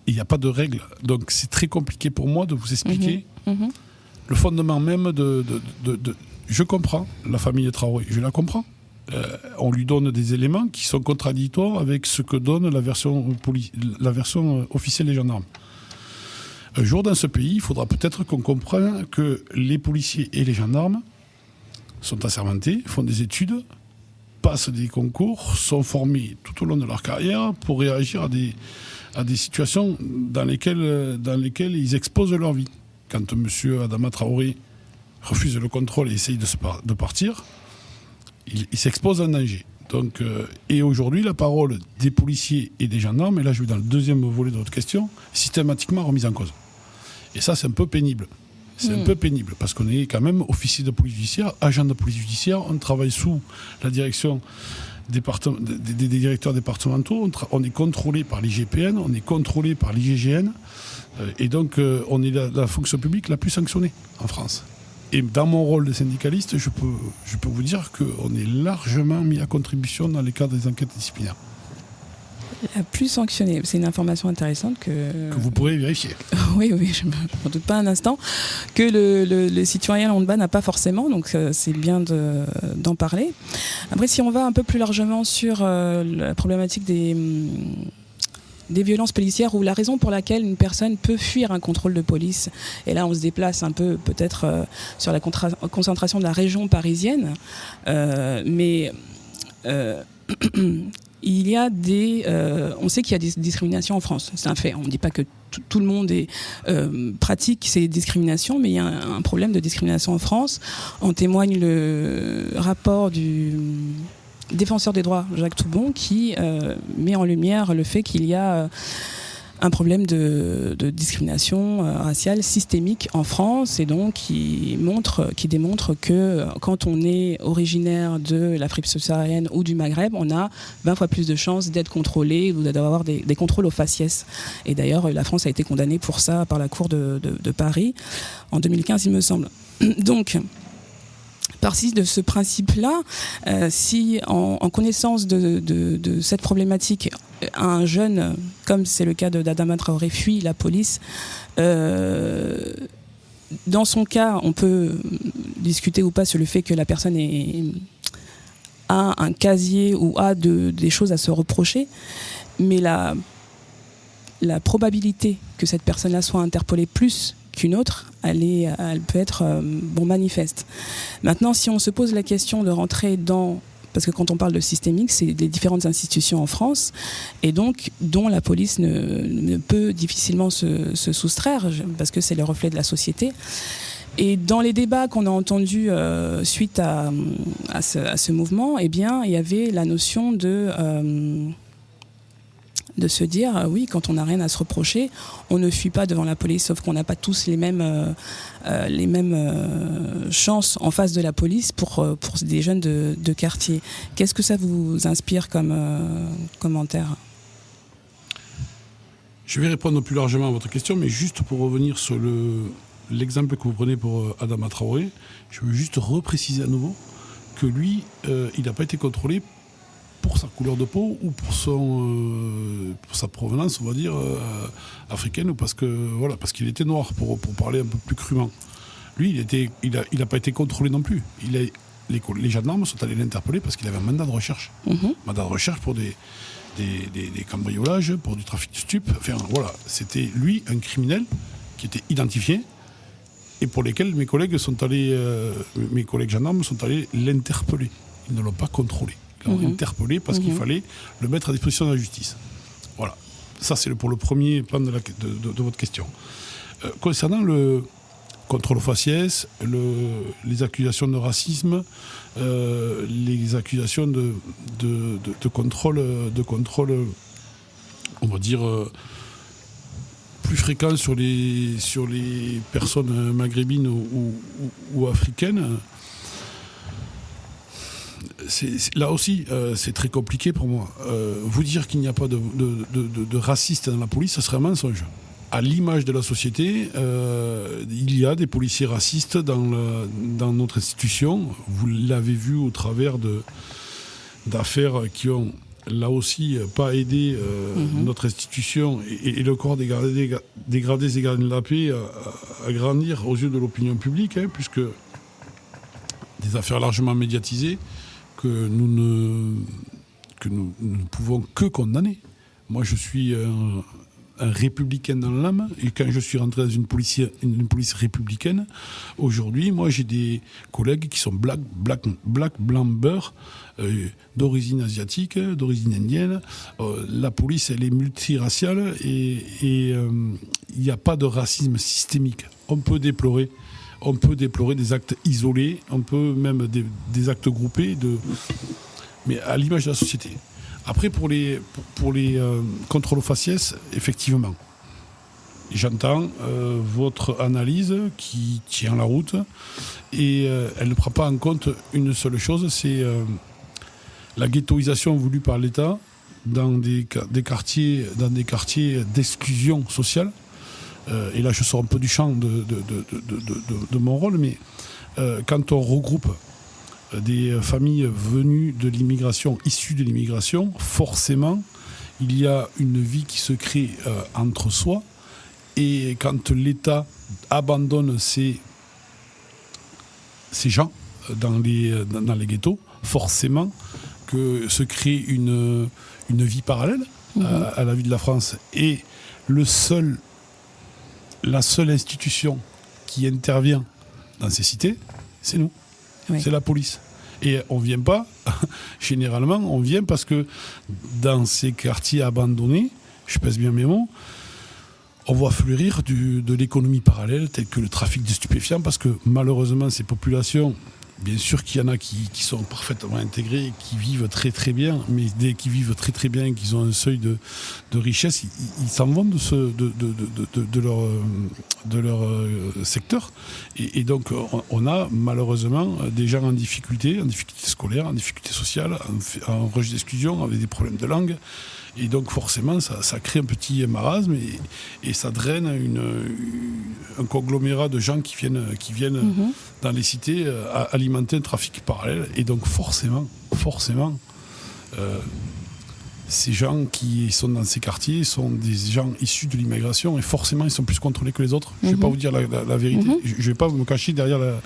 Il n'y a pas de règles, donc c'est très compliqué pour moi de vous expliquer le fondement même de je comprends la famille Traoré, je la comprends. On lui donne des éléments qui sont contradictoires avec ce que donne la version officielle des gendarmes. Un jour dans ce pays, il faudra peut-être qu'on comprenne que les policiers et les gendarmes sont assermentés, font des études, passent des concours, sont formés tout au long de leur carrière pour réagir à des situations dans lesquelles ils exposent leur vie. Quand M. Adama Traoré refuse le contrôle et essaye de partir, il s'expose à un danger. Donc, et aujourd'hui, la parole des policiers et des gendarmes, et là je vais dans le deuxième volet de votre question, est systématiquement remise en cause. Et ça, c'est un peu pénible. C'est un peu pénible, parce qu'on est quand même officier de police judiciaire, agent de police judiciaire, on travaille sous la direction des directeurs départementaux, on est contrôlé par l'IGPN, on est contrôlé par l'IGGN, et donc on est la fonction publique la plus sanctionnée en France. Et dans mon rôle de syndicaliste, je peux vous dire qu'on est largement mis à contribution dans les cadres des enquêtes disciplinaires. La plus sanctionnée, c'est une information intéressante que vous pourrez vérifier. Oui, je ne m'en doute pas un instant, que le citoyen lambda n'a pas forcément, donc c'est bien d'en parler. Après, si on va un peu plus largement sur la problématique des violences policières ou la raison pour laquelle une personne peut fuir un contrôle de police. Et là, on se déplace un peu peut-être sur la concentration de la région parisienne. Mais il y a on sait qu'il y a des discriminations en France. C'est un fait. On ne dit pas que tout le monde pratique ces discriminations, mais il y a un problème de discrimination en France. En témoigne le rapport du défenseur des droits, Jacques Toubon, qui met en lumière le fait qu'il y a un problème de discrimination raciale systémique en France, et donc qui démontre que quand on est originaire de l'Afrique subsaharienne ou du Maghreb, on a 20 fois plus de chances d'être contrôlé ou d'avoir des contrôles au faciès. Et d'ailleurs, la France a été condamnée pour ça par la Cour de Paris en 2015, il me semble. Donc, partie de ce principe-là, si en connaissance de cette problématique, un jeune, comme c'est le cas d'Adama Traoré, fuit la police, dans son cas, on peut discuter ou pas sur le fait que la personne a un casier ou a des choses à se reprocher, mais la probabilité que cette personne-là soit interpellée plus qu'une autre, elle peut être manifeste. Maintenant, si on se pose la question de rentrer parce que quand on parle de systémique, c'est les différentes institutions en France, et donc dont la police ne peut difficilement se soustraire, parce que c'est le reflet de la société. Et dans les débats qu'on a entendus suite à ce mouvement, eh bien, il y avait la notion de se dire, oui, quand on n'a rien à se reprocher, on ne fuit pas devant la police, sauf qu'on n'a pas tous les mêmes chances en face de la police pour des jeunes de quartier. Qu'est-ce que ça vous inspire comme commentaire ? Je vais répondre plus largement à votre question, mais juste pour revenir sur l'exemple que vous prenez pour Adama Traoré, je veux juste repréciser à nouveau que lui, il n'a pas été contrôlé pour sa couleur de peau ou pour sa provenance, on va dire, africaine, ou parce qu'il était noir, pour parler un peu plus crûment. Lui, il n'a pas été contrôlé non plus. Les gendarmes sont allés l'interpeller parce qu'il avait un mandat de recherche. Mandat de recherche pour des cambriolages, pour du trafic de stupes. Enfin, voilà, c'était lui, un criminel qui était identifié et pour lesquels mes collègues gendarmes sont allés l'interpeller. Ils ne l'ont pas contrôlé. Ils l'ont interpellé parce qu'il fallait le mettre à disposition de la justice. Voilà. Ça, c'est pour le premier plan de votre question. Concernant le contrôle au faciès, les accusations de racisme, les accusations de contrôle, on va dire, plus fréquents sur les personnes maghrébines ou africaines, là aussi, c'est très compliqué pour moi. Vous dire qu'il n'y a pas de racistes dans la police, ce serait un mensonge. À l'image de la société, il y a des policiers racistes dans notre institution. Vous l'avez vu au travers d'affaires qui ont là aussi pas aidé notre institution et le corps des gardiens et gardiens de la paix à grandir aux yeux de l'opinion publique, puisque des affaires largement médiatisées que nous ne pouvons que condamner. Moi, je suis un républicain dans l'âme, et quand je suis rentré dans une police républicaine, aujourd'hui, moi j'ai des collègues qui sont black, blanc, beurre, d'origine asiatique, d'origine indienne. La police, elle est multiraciale et il n'y a pas de racisme systémique. On peut déplorer des actes isolés, on peut même des actes groupés, mais à l'image de la société. Après, pour les contrôles aux faciès, effectivement, j'entends votre analyse qui tient la route et elle ne prend pas en compte une seule chose, c'est la ghettoisation voulue par l'État dans des quartiers d'exclusion sociale. Et là, je sors un peu du champ de mon rôle, mais quand on regroupe des familles venues de l'immigration, issues de l'immigration, forcément, il y a une vie qui se crée entre soi. Et quand l'État abandonne ces gens dans les ghettos, forcément que se crée une vie parallèle à la vie de la France. Et la seule institution qui intervient dans ces cités, c'est nous. Oui. C'est la police. Et on ne vient pas, généralement, on vient parce que dans ces quartiers abandonnés, je pèse bien mes mots, on voit fleurir de l'économie parallèle, telle que le trafic de stupéfiants, parce que malheureusement, ces populations, bien sûr qu'il y en a qui sont parfaitement intégrés, qui vivent très très bien, mais dès qu'ils vivent très très bien, qu'ils ont un seuil de richesse, ils s'en vont de leur secteur. Et donc on a malheureusement des gens en difficulté scolaire, en difficulté sociale, en rejet d'exclusion, avec des problèmes de langue. Et donc forcément, ça crée un petit marasme et ça draine un conglomérat de gens qui viennent dans les cités alimenter un trafic parallèle. Et donc forcément, ces gens qui sont dans ces quartiers sont des gens issus de l'immigration et forcément, ils sont plus contrôlés que les autres. Je ne vais pas vous dire la vérité. Je ne vais pas me cacher derrière la...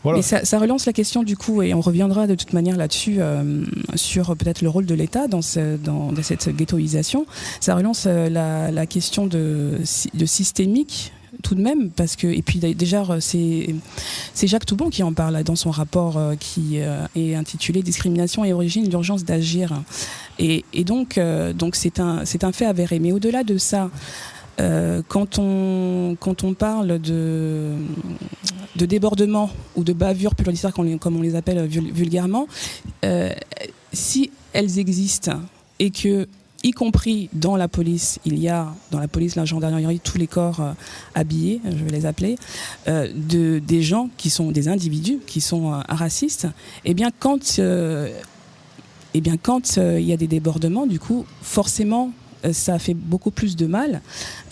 Voilà. Et ça relance la question du coup, et on reviendra de toute manière là-dessus, sur peut-être le rôle de l'État dans cette ghettoisation. Ça relance la question de systémique tout de même, parce que, et puis déjà c'est Jacques Toubon qui en parle dans son rapport qui est intitulé « Discrimination et origine, l'urgence d'agir ». Et donc c'est un fait avéré. Mais au-delà de ça, quand on parle de débordement ou de bavures pluralistes, comme on les appelle vulgairement, si elles existent et que, y compris dans la police, il y a dans la police, la gendarmerie, tous les corps habillés, je vais les appeler, des gens qui sont des individus qui sont racistes, et bien quand il y a des débordements, du coup, forcément, ça fait beaucoup plus de mal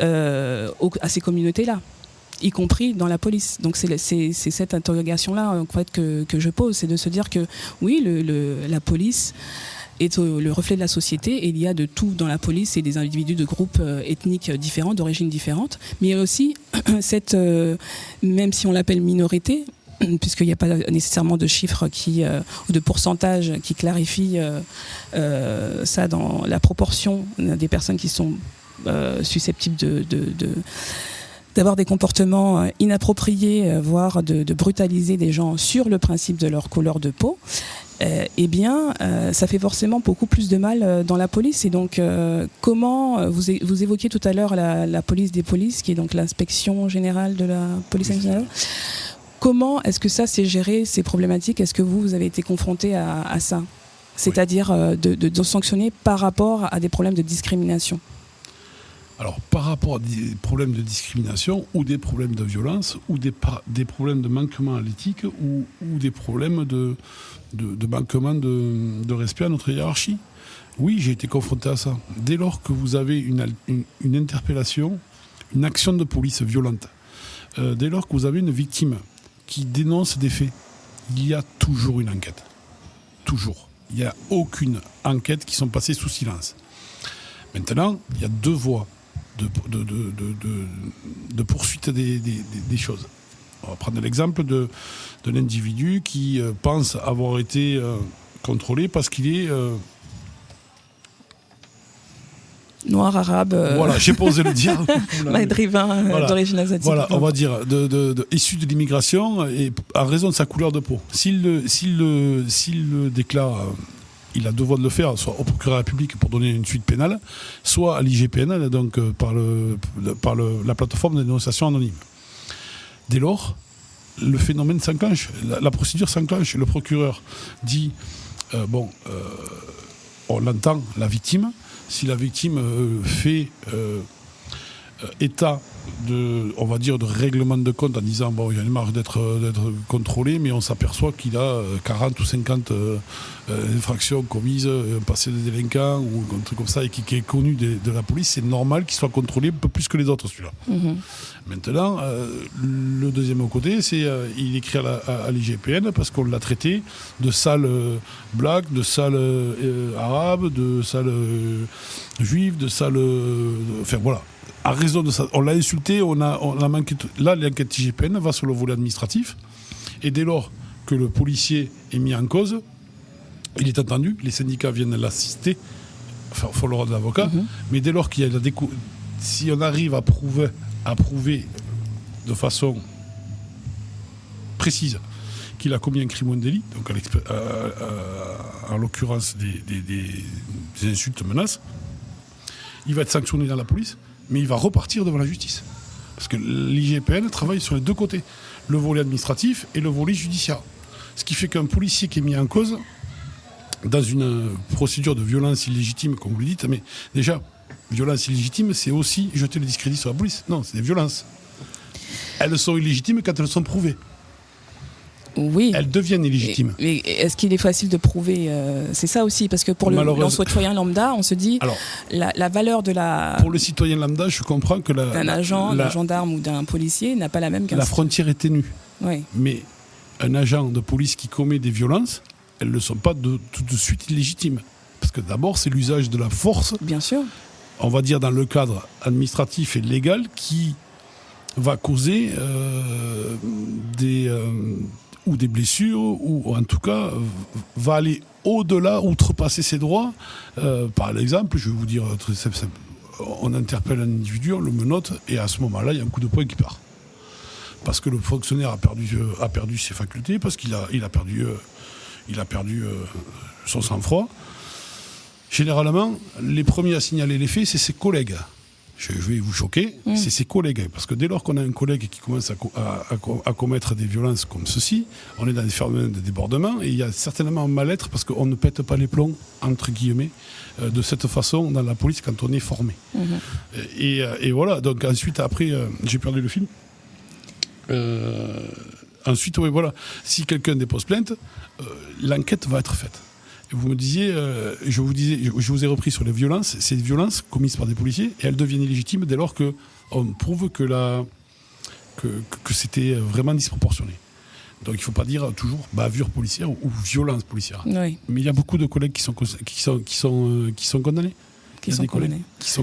à ces communautés-là, y compris dans la police. Donc c'est cette interrogation-là en fait, que je pose, c'est de se dire que oui, la police est le reflet de la société et il y a de tout dans la police et des individus de groupes ethniques différents, d'origines différentes, mais il y a aussi même si on l'appelle minorité, puisqu'il n'y a pas nécessairement de chiffres ou de pourcentage qui clarifient ça dans la proportion des personnes qui sont susceptibles d'avoir des comportements inappropriés, voire de brutaliser des gens sur le principe de leur couleur de peau. Eh bien, ça fait forcément beaucoup plus de mal dans la police. Et donc, comment vous évoquiez tout à l'heure la police des polices, qui est donc l'inspection générale de la police nationale. Comment est-ce que ça s'est géré, ces problématiques? Est-ce que vous avez été confronté à ça? C'est-à-dire de sanctionner par rapport à des problèmes de discrimination? Alors, par rapport à des problèmes de discrimination ou des problèmes de violence ou des problèmes de manquement à l'éthique ou des problèmes de manquement de respect à notre hiérarchie. Oui, j'ai été confronté à ça. Dès lors que vous avez une interpellation, une action de police violente, dès lors que vous avez une victime qui dénonce des faits, il y a toujours une enquête. Toujours. Il n'y a aucune enquête qui sont passées sous silence. Maintenant, il y a deux voies de poursuite des choses. On va prendre l'exemple de l'individu qui pense avoir été contrôlé parce qu'il est noir, arabe, voilà, j'ai pas osé le dire. maghrébin, Voilà. d'origine asiatique. Voilà, on va dire issu de l'immigration et à raison de sa couleur de peau. S'il le déclare, il a deux voies de le faire, soit au procureur de la République pour donner une suite pénale, soit à l'IGPN, donc par la plateforme de dénonciation anonyme. Dès lors, le phénomène s'enclenche, la procédure s'enclenche. Le procureur dit on l'entend, la victime. Si la victime fait état de règlement de compte en disant il y a une marge d'être contrôlé, mais on s'aperçoit qu'il a 40 ou 50 infractions commises, un passé de délinquant ou un truc comme ça et qui est connu de la police, c'est normal qu'il soit contrôlé un peu plus que les autres, celui-là. Mhm. Maintenant, le deuxième côté, c'est il écrit à l'IGPN parce qu'on l'a traité de sale black, de sale arabe, de sale juif, de sale... enfin voilà. À raison de ça, on l'a insulté, on a manqué... Là, l'enquête IGPN va sur le volet administratif. Et dès lors que le policier est mis en cause, il est entendu, les syndicats viennent l'assister, enfin, il faut le droit de l'avocat, mais dès lors qu'il y a si on arrive à prouver de façon précise qu'il a commis un crime ou un délit, donc en l'occurrence des insultes, menaces, il va être sanctionné dans la police, mais il va repartir devant la justice. Parce que l'IGPN travaille sur les deux côtés, le volet administratif et le volet judiciaire. Ce qui fait qu'un policier qui est mis en cause dans une procédure de violence illégitime, comme vous le dites, mais déjà, violence illégitime, c'est aussi jeter le discrédit sur la police. Non, c'est des violences. Elles sont illégitimes quand elles sont prouvées. Oui. Elles deviennent illégitimes. Mais est-ce qu'il est facile de prouver c'est ça aussi, parce que pour le citoyen lambda, on se dit la valeur de la... Pour le citoyen lambda, je comprends que d'un agent, d'un gendarme ou d'un policier n'a pas la même qu'un... La frontière est ténue. Oui. Mais un agent de police qui commet des violences, elles ne sont pas tout de suite illégitimes. Parce que d'abord, c'est l'usage de la force. Bien sûr. On va dire dans le cadre administratif et légal qui va causer des blessures ou en tout cas va aller au-delà, outrepasser ses droits. Par exemple, je vais vous dire très simple, on interpelle un individu, on le menotte et à ce moment-là, il y a un coup de poing qui part. Parce que le fonctionnaire a perdu ses facultés, parce qu'il a perdu son sang-froid. Généralement, les premiers à signaler les faits, c'est ses collègues. Je vais vous choquer, c'est ses collègues. Parce que dès lors qu'on a un collègue qui commence à commettre des violences comme ceci, on est dans des phénomènes de débordement et il y a certainement un mal-être parce qu'on ne pète pas les plombs, entre guillemets, de cette façon dans la police quand on est formé. Et voilà, donc ensuite, après, j'ai perdu le fil. Ensuite, oui, voilà, si quelqu'un dépose plainte, l'enquête va être faite. Vous me disiez, je vous ai repris sur les violences, ces violences commises par des policiers, et elles deviennent illégitimes dès lors qu'on prouve que c'était vraiment disproportionné. Donc il ne faut pas dire toujours bavure policière ou violence policière. Oui. Mais il y a beaucoup de collègues qui sont condamnés. Qui sont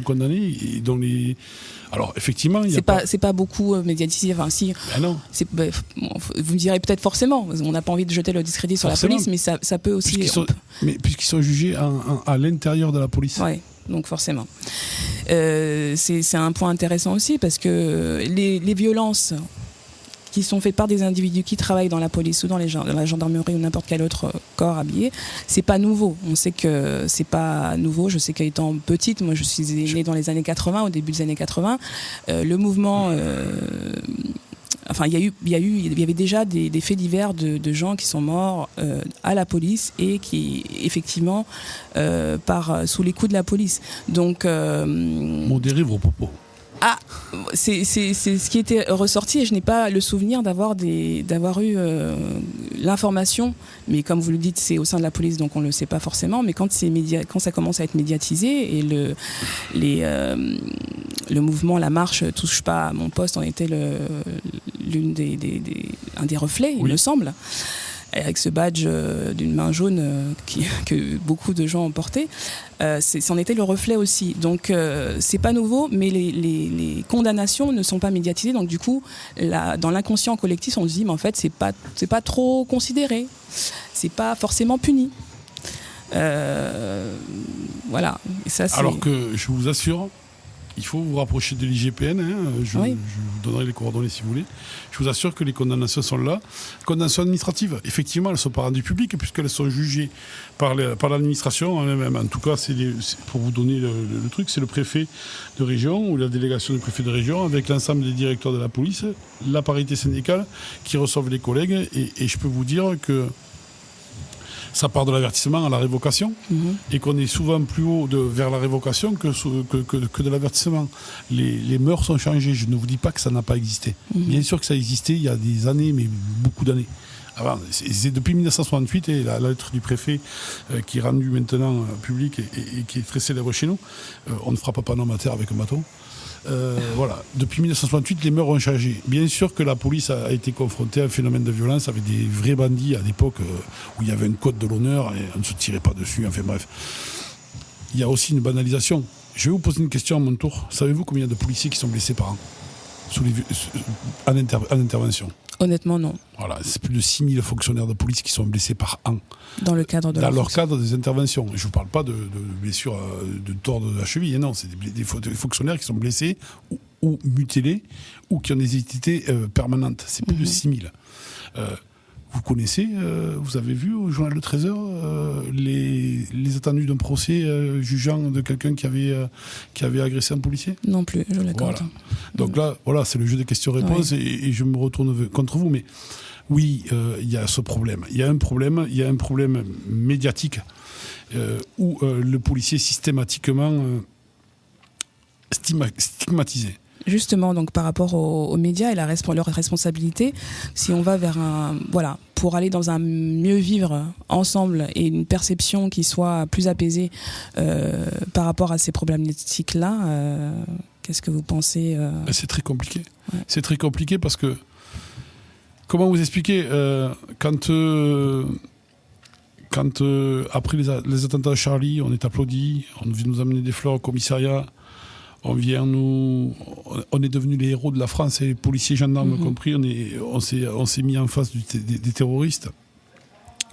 condamnés et dont les... Alors effectivement, il y a c'est pas beaucoup médiatisé. Enfin, si. Ben non. Vous me direz peut-être forcément. On n'a pas envie de jeter le discrédit sur forcément. la police, mais ça peut aussi. Puisqu'ils sont jugés à l'intérieur de la police. Oui. Donc forcément. C'est un point intéressant aussi parce que les violences qui sont faites par des individus qui travaillent dans la police ou dans la gendarmerie ou n'importe quel autre corps habillé, c'est pas nouveau. On sait que c'est pas nouveau. Je sais qu'étant petite, moi je suis née dans les années 80, au début des années 80, le mouvement Enfin, il y avait déjà des faits divers de gens qui sont morts à la police et qui, effectivement, sous les coups de la police. Donc, modérez vos propos. Ah, c'est ce qui était ressorti et je n'ai pas le souvenir d'avoir eu l'information, mais comme vous le dites, c'est au sein de la police, donc on ne le sait pas forcément, mais quand ça commence à être médiatisé et le mouvement, la marche « Touche pas à mon poste » en était un des reflets, il me semble, avec ce badge d'une main jaune que beaucoup de gens ont porté. C'en était le reflet aussi. Donc c'est pas nouveau, mais les condamnations ne sont pas médiatisées. Donc du coup, dans l'inconscient collectif, on se dit, mais en fait, c'est pas trop considéré, c'est pas forcément puni. Voilà. Et ça, alors que je vous assure, il faut vous rapprocher de l'IGPN, je vous donnerai les coordonnées si vous voulez. Je vous assure que les condamnations sont là. Condamnations administratives, effectivement, elles ne sont pas rendues publiques puisqu'elles sont jugées par l'administration elle-même. En tout cas, pour vous donner le truc, c'est le préfet de région ou la délégation du préfet de région avec l'ensemble des directeurs de la police, la parité syndicale qui reçoivent les collègues. Et je peux vous dire que ça part de l'avertissement à la révocation, et qu'on est souvent plus haut vers la révocation que de l'avertissement. Les mœurs sont changées. Je ne vous dis pas que ça n'a pas existé. Bien sûr que ça a existé il y a des années, mais beaucoup d'années. Avant, c'est depuis 1968 et la lettre du préfet qui est rendue maintenant publique et qui est très célèbre chez nous. On ne frappe pas un homme à terre avec un bâton. Voilà. Depuis 1968, les mœurs ont changé. Bien sûr que la police a été confrontée à un phénomène de violence avec des vrais bandits à l'époque où il y avait un code de l'honneur et on ne se tirait pas dessus. Enfin bref. Il y a aussi une banalisation. Je vais vous poser une question à mon tour. Savez-vous combien de policiers qui sont blessés par an en intervention? Honnêtement, non. Voilà, c'est plus de 6000 fonctionnaires de police qui sont blessés par an. Dans le cadre de leur cadre des interventions. Je ne vous parle pas de blessures, de tort de la cheville. Non, c'est des fonctionnaires qui sont blessés ou mutilés ou qui ont des identités permanentes. C'est plus de 6000. Vous connaissez, vous avez vu au journal Le Trésor les attendus d'un procès jugeant de quelqu'un qui avait agressé un policier? Non plus, je l'accorde. Voilà. Donc là, voilà, c'est le jeu des questions-réponses et je me retourne contre vous. Mais oui, il y a ce problème. Il y a un problème médiatique où le policier est systématiquement stigmatisé. Justement, donc par rapport aux médias et leur responsabilité, si on va vers pour aller dans un mieux vivre ensemble et une perception qui soit plus apaisée par rapport à ces problématiques-là, qu'est-ce que vous pensez C'est très compliqué. Ouais. C'est très compliqué parce que, comment vous expliquer, quand après les attentats à Charlie, on est applaudi, on vient nous amener des fleurs au commissariat, on est devenus les héros de la France, et les policiers, gendarmes compris, on s'est mis en face des terroristes.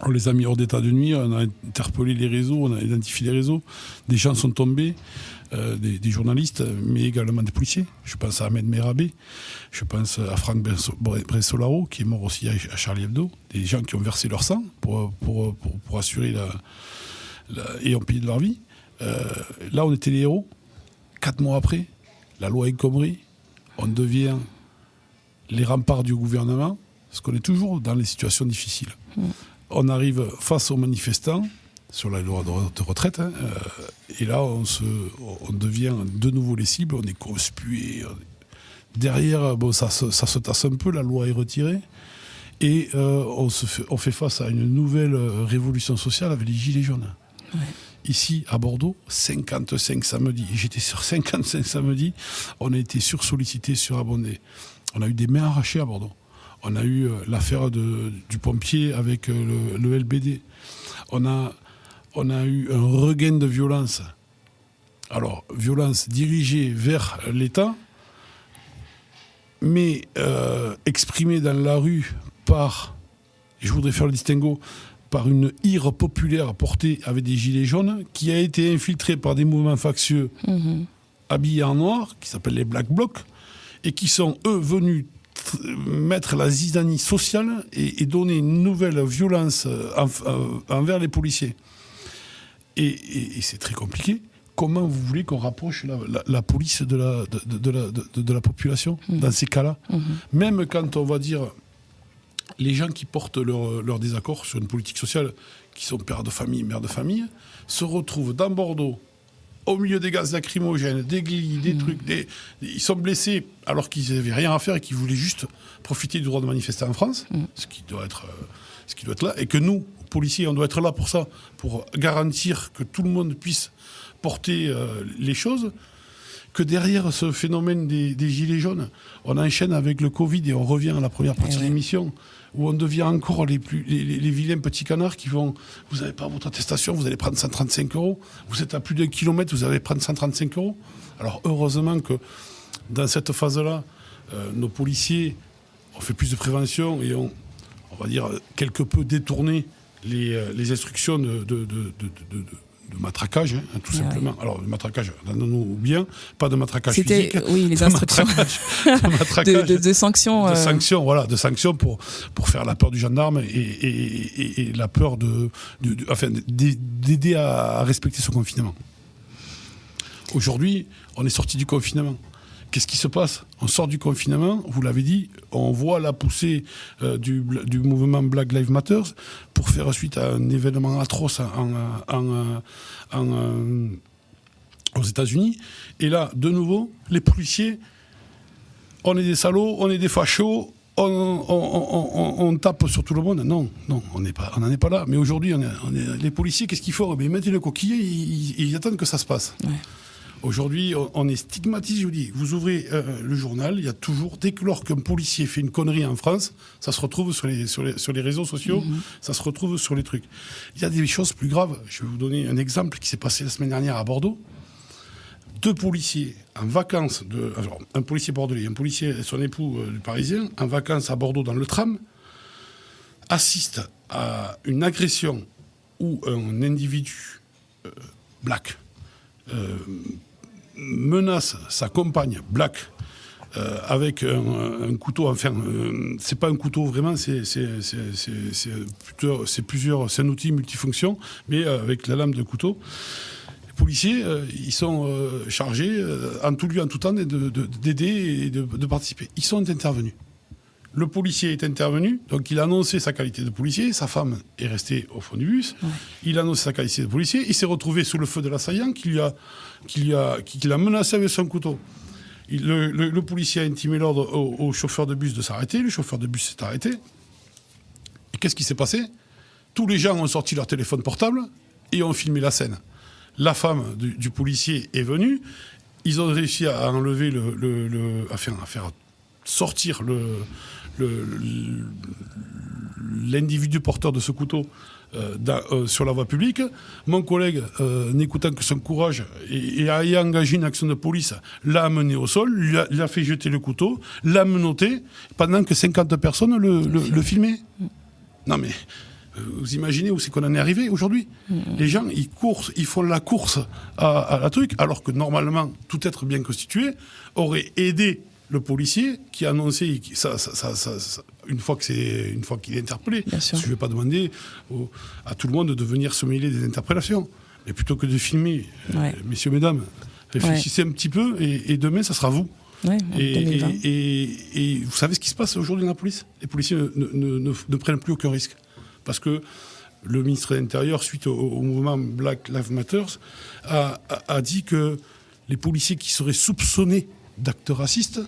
On les a mis hors d'état de nuire, on a interpellé les réseaux, on a identifié les réseaux. Des gens sont tombés, des journalistes, mais également des policiers. Je pense à Ahmed Merabé, je pense à Franck Bressolaro, qui est mort aussi à Charlie Hebdo. Des gens qui ont versé leur sang pour assurer et ont payé de leur vie. Là, on était les héros. 4 mois après, la loi El Khomri, on devient les remparts du gouvernement, parce qu'on est toujours dans les situations difficiles. On arrive face aux manifestants sur la loi de retraite, et là, on devient de nouveau les cibles, on est conspués. Derrière, ça se tasse un peu, la loi est retirée, et on fait face à une nouvelle révolution sociale avec les gilets jaunes. Ouais. Ici, à Bordeaux, 55 samedis. J'étais sur 55 samedis. On a été sursollicités, surabondés. On a eu des mains arrachées à Bordeaux. On a eu l'affaire du pompier avec le LBD. On a eu un regain de violence. Alors, violence dirigée vers l'État, mais exprimée dans la rue par, je voudrais faire le distinguo, par une ire populaire portée avec des gilets jaunes, qui a été infiltrée par des mouvements factieux habillés en noir, qui s'appellent les Black Blocs, et qui sont, eux, venus mettre la zizanie sociale et donner une nouvelle violence envers les policiers. Et c'est très compliqué. comment vous voulez qu'on rapproche la police de la population dans ces cas-là? Même quand on va dire les gens qui portent leur désaccord sur une politique sociale, qui sont pères de famille, mères de famille, se retrouvent dans Bordeaux, au milieu des gaz lacrymogènes, des grilles, des trucs, ils sont blessés alors qu'ils n'avaient rien à faire et qu'ils voulaient juste profiter du droit de manifester en France, ce qui doit être là, et que nous, policiers, on doit être là pour ça, pour garantir que tout le monde puisse porter les choses, que derrière ce phénomène des gilets jaunes, on enchaîne avec le Covid et on revient à la première partie de l'émission, où on devient encore les vilains petits canards qui vont, vous n'avez pas votre attestation, vous allez prendre 135 €, vous êtes à plus d'1 kilomètre, vous allez prendre 135 €. Alors heureusement que dans cette phase-là, nos policiers ont fait plus de prévention et ont, on va dire, quelque peu détourné les instructions de matraquage, tout simplement. Alors, le matraquage, entendons-nous bien, pas de matraquage physique. Oui, les instructions de sanctions. De sanctions pour faire la peur du gendarme et la peur d'aider à respecter ce confinement. Aujourd'hui, on est sorti du confinement. Qu'est-ce qui se passe? On sort du confinement, vous l'avez dit, on voit la poussée du mouvement Black Lives Matter pour faire suite à un événement atroce aux États-Unis. Et là, de nouveau, les policiers, on est des salauds, on est des fachos, on tape sur tout le monde. Non, on n'en est pas là. Mais aujourd'hui, les policiers, qu'est-ce qu'ils font? Ils mettent le coquillet, ils attendent que ça se passe. Ouais. Aujourd'hui, on est stigmatisé, je vous dis. Vous ouvrez le journal, il y a toujours, dès que qu'un policier fait une connerie en France, ça se retrouve sur les réseaux sociaux, ça se retrouve sur les trucs. Il y a des choses plus graves. Je vais vous donner un exemple qui s'est passé la semaine dernière à Bordeaux. 2 policiers en vacances, un policier bordelais, un policier et son époux parisien, en vacances à Bordeaux dans le tram, assistent à une agression où un individu black menace sa compagne black avec un couteau, enfin c'est pas un couteau vraiment, c'est un outil multifonction, mais avec la lame de couteau. Les policiers, ils sont chargés en tout lieu, en tout temps d'aider et de participer. Ils sont intervenus. Le policier est intervenu, donc il a annoncé sa qualité de policier, sa femme est restée au fond du bus, il a annoncé sa qualité de policier, il s'est retrouvé sous le feu de l'assaillant qui l'a menacé avec son couteau. Le policier a intimé l'ordre au chauffeur de bus de s'arrêter, le chauffeur de bus s'est arrêté. Et qu'est-ce qui s'est passé? Tous les gens ont sorti leur téléphone portable et ont filmé la scène. La femme du policier est venue, ils ont réussi à enlever à faire sortir l'individu porteur de ce couteau sur la voie publique. Mon collègue, n'écoutant que son courage et ayant engagé une action de police, l'a amené au sol, lui a fait jeter le couteau, l'a menotté, pendant que 50 personnes le filmaient. Non mais, vous imaginez où c'est qu'on en est arrivé aujourd'hui? Les gens, ils font la course à la truc, alors que normalement, tout être bien constitué aurait aidé le policier qui a annoncé ça, une fois qu'il est interpellé. Je ne vais pas demander à tout le monde de venir se mêler des interpellations. Mais plutôt que de filmer, messieurs, mesdames, réfléchissez un petit peu et demain, ça sera vous. Ouais, et vous savez ce qui se passe aujourd'hui dans la police? Les policiers ne prennent plus aucun risque. Parce que le ministre de l'Intérieur, suite au mouvement Black Lives Matter, a dit que les policiers qui seraient soupçonnés d'actes racistes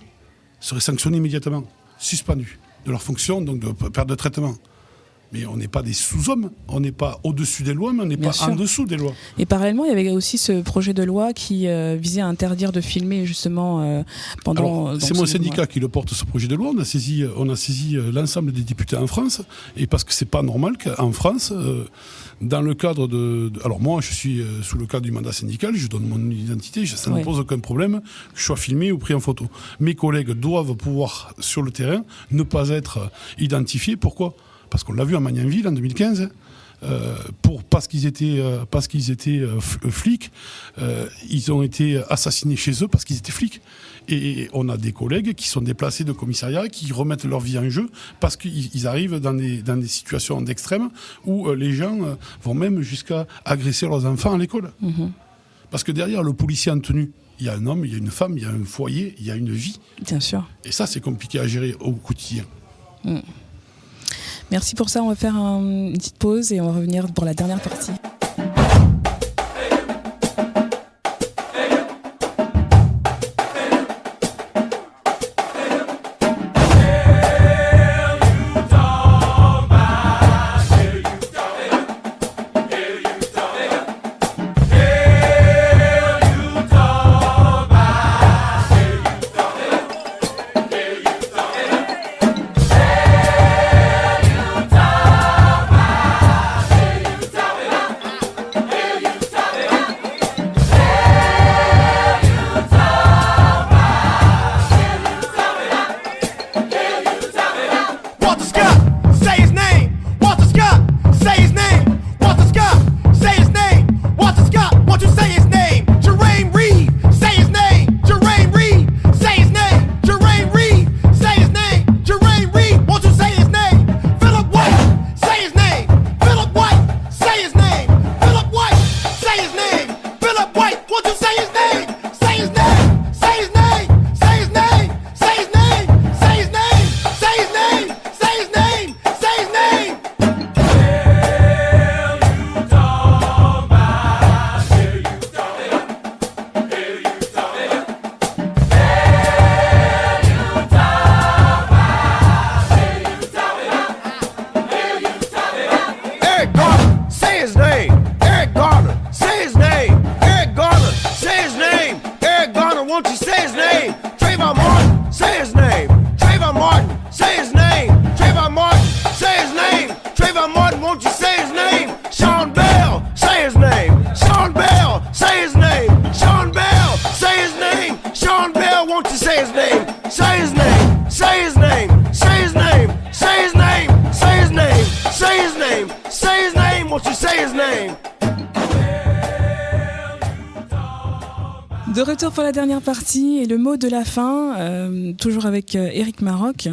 seraient sanctionnés immédiatement, suspendus de leur fonction, donc de perte de traitement. Mais on n'est pas des sous-hommes, on n'est pas au-dessus des lois, mais on n'est pas en dessous des lois. Et parallèlement, il y avait aussi ce projet de loi qui visait à interdire de filmer justement pendant... Alors, c'est mon syndicat qui le porte, ce projet de loi. On a saisi l'ensemble des députés en France, et parce que c'est pas normal qu'en France, dans le cadre alors moi, je suis sous le cadre du mandat syndical, je donne mon identité, ça ne pose aucun problème que je sois filmé ou pris en photo. Mes collègues doivent pouvoir, sur le terrain, ne pas être identifiés. Pourquoi ? Parce qu'on l'a vu à Magnanville en 2015, parce qu'ils étaient flics, ils ont été assassinés chez eux parce qu'ils étaient flics. Et on a des collègues qui sont déplacés de commissariat, qui remettent leur vie en jeu parce qu'ils arrivent dans des situations d'extrême où les gens vont même jusqu'à agresser leurs enfants à l'école. Parce que derrière le policier en tenue, il y a un homme, il y a une femme, il y a un foyer, il y a une vie. Bien sûr. Et ça, c'est compliqué à gérer au quotidien. Merci pour ça. On va faire une petite pause et on va revenir pour la dernière partie. De retour pour la dernière partie et le mot de la fin, toujours avec Éric Maroc.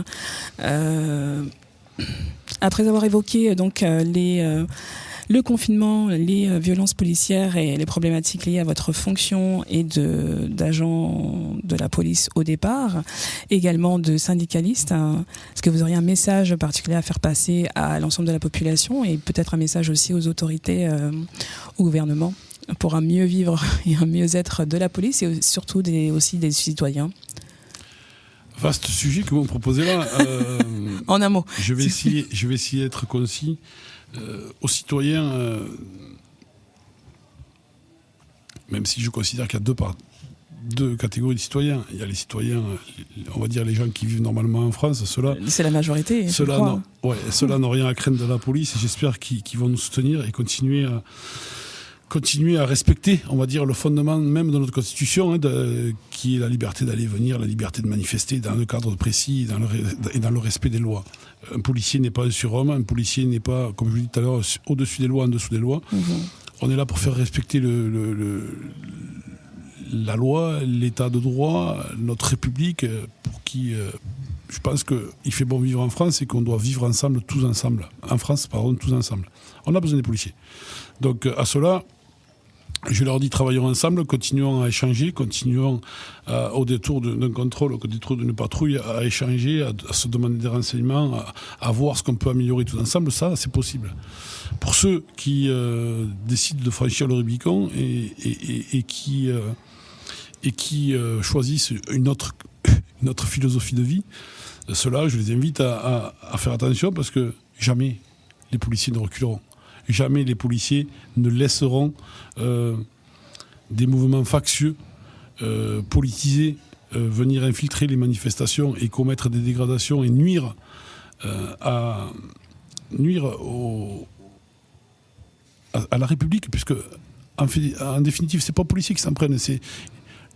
Après avoir évoqué donc le confinement, les violences policières et les problématiques liées à votre fonction et d'agent de la police au départ, également de syndicaliste, est-ce que vous auriez un message particulier à faire passer à l'ensemble de la population et peut-être un message aussi aux autorités, au gouvernement, pour un mieux vivre et un mieux-être de la police et surtout aussi des citoyens? Vaste sujet que vous me proposez là. En un mot. Je vais essayer d'être concis. Aux citoyens, même si je considère qu'il y a deux catégories de citoyens. Il y a les citoyens, on va dire les gens qui vivent normalement en France. C'est la majorité. Ceux-là n'ont rien à craindre de la police et j'espère qu'ils vont nous soutenir et continuer à respecter, on va dire, le fondement même de notre Constitution, qui est la liberté d'aller et venir, la liberté de manifester dans le cadre précis et dans le respect des lois. Un policier n'est pas un surhomme, un policier n'est pas, comme je vous l'ai dit tout à l'heure, au-dessus des lois, en dessous des lois. On est là pour faire respecter la loi, l'état de droit, notre République, pour qui, je pense qu'il fait bon vivre en France et qu'on doit vivre ensemble, tous ensemble. En France, pardon, tous ensemble. On a besoin des policiers. Donc à cela, je leur dis, travaillons ensemble, continuons à échanger, continuons au détour d'un contrôle, au détour d'une patrouille, à échanger, à se demander des renseignements, à voir ce qu'on peut améliorer tous ensemble. Ça, c'est possible. Pour ceux qui décident de franchir le Rubicon et qui choisissent une autre philosophie de vie, ceux-là, je les invite à faire attention parce que jamais les policiers ne reculeront. Jamais les policiers ne laisseront des mouvements factieux, politisés, venir infiltrer les manifestations et commettre des dégradations et nuire à la République, puisque en définitive, c'est pas les policiers qui s'en prennent, c'est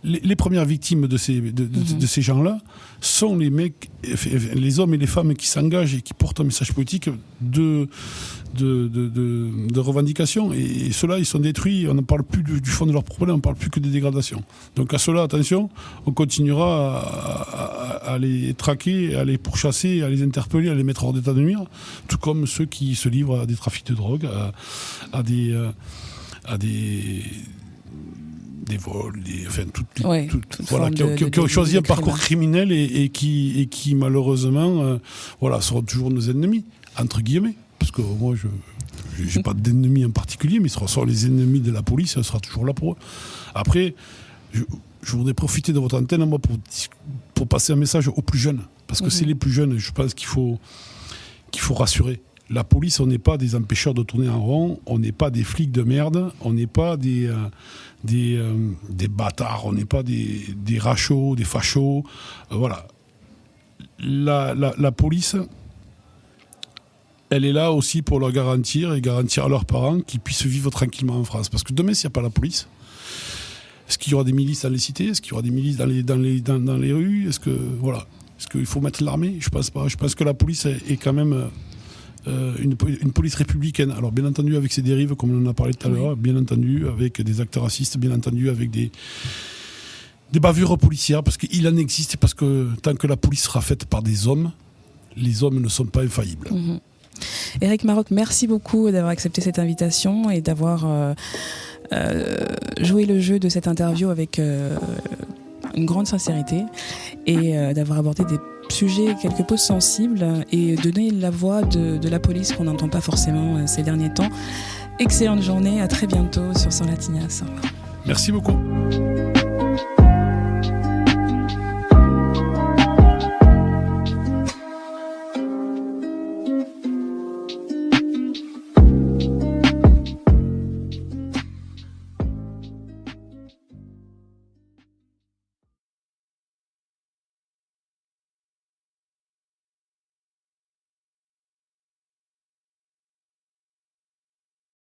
les premières victimes de ces gens-là sont les mecs, les hommes et les femmes qui s'engagent et qui portent un message politique de revendication. Et ceux-là, ils sont détruits. On ne parle plus du fond de leurs problèmes, on ne parle plus que des dégradations. Donc à ceux-là, attention, on continuera à les traquer, à les pourchasser, à les interpeller, à les mettre hors d'état de nuire, tout comme ceux qui se livrent à des trafics de drogue, à des des vols, voilà, qui ont choisi un parcours criminel et qui malheureusement seront toujours nos ennemis, entre guillemets. Parce que moi, je n'ai pas d'ennemis en particulier, mais ce sont les ennemis de la police, ça sera toujours là pour eux. Après, je voudrais profiter de votre antenne moi, pour passer un message aux plus jeunes. Parce que c'est les plus jeunes, je pense qu'il faut rassurer. La police, on n'est pas des empêcheurs de tourner en rond, on n'est pas des flics de merde, on n'est pas des bâtards, on n'est pas des rachos, des fachos. Voilà. La police, elle est là aussi pour leur garantir à leurs parents qu'ils puissent vivre tranquillement en France. Parce que demain, s'il n'y a pas la police, est-ce qu'il y aura des milices dans les cités? Est-ce qu'il y aura des milices dans les rues? Est-ce qu'il faut mettre l'armée? Je pense pas. Je pense que la police est quand même une police républicaine. Alors bien entendu avec ses dérives, comme on en a parlé tout à l'heure, bien entendu avec des actes racistes, bien entendu avec des bavures policières, parce qu'il en existe, parce que tant que la police sera faite par des hommes, les hommes ne sont pas infaillibles. Éric Maroc, merci beaucoup d'avoir accepté cette invitation et d'avoir joué le jeu de cette interview avec une grande sincérité et d'avoir abordé des sujets quelque peu sensibles et donner la voix de la police qu'on n'entend pas forcément ces derniers temps. Excellente journée, à très bientôt sur Sor Latinias. Merci beaucoup.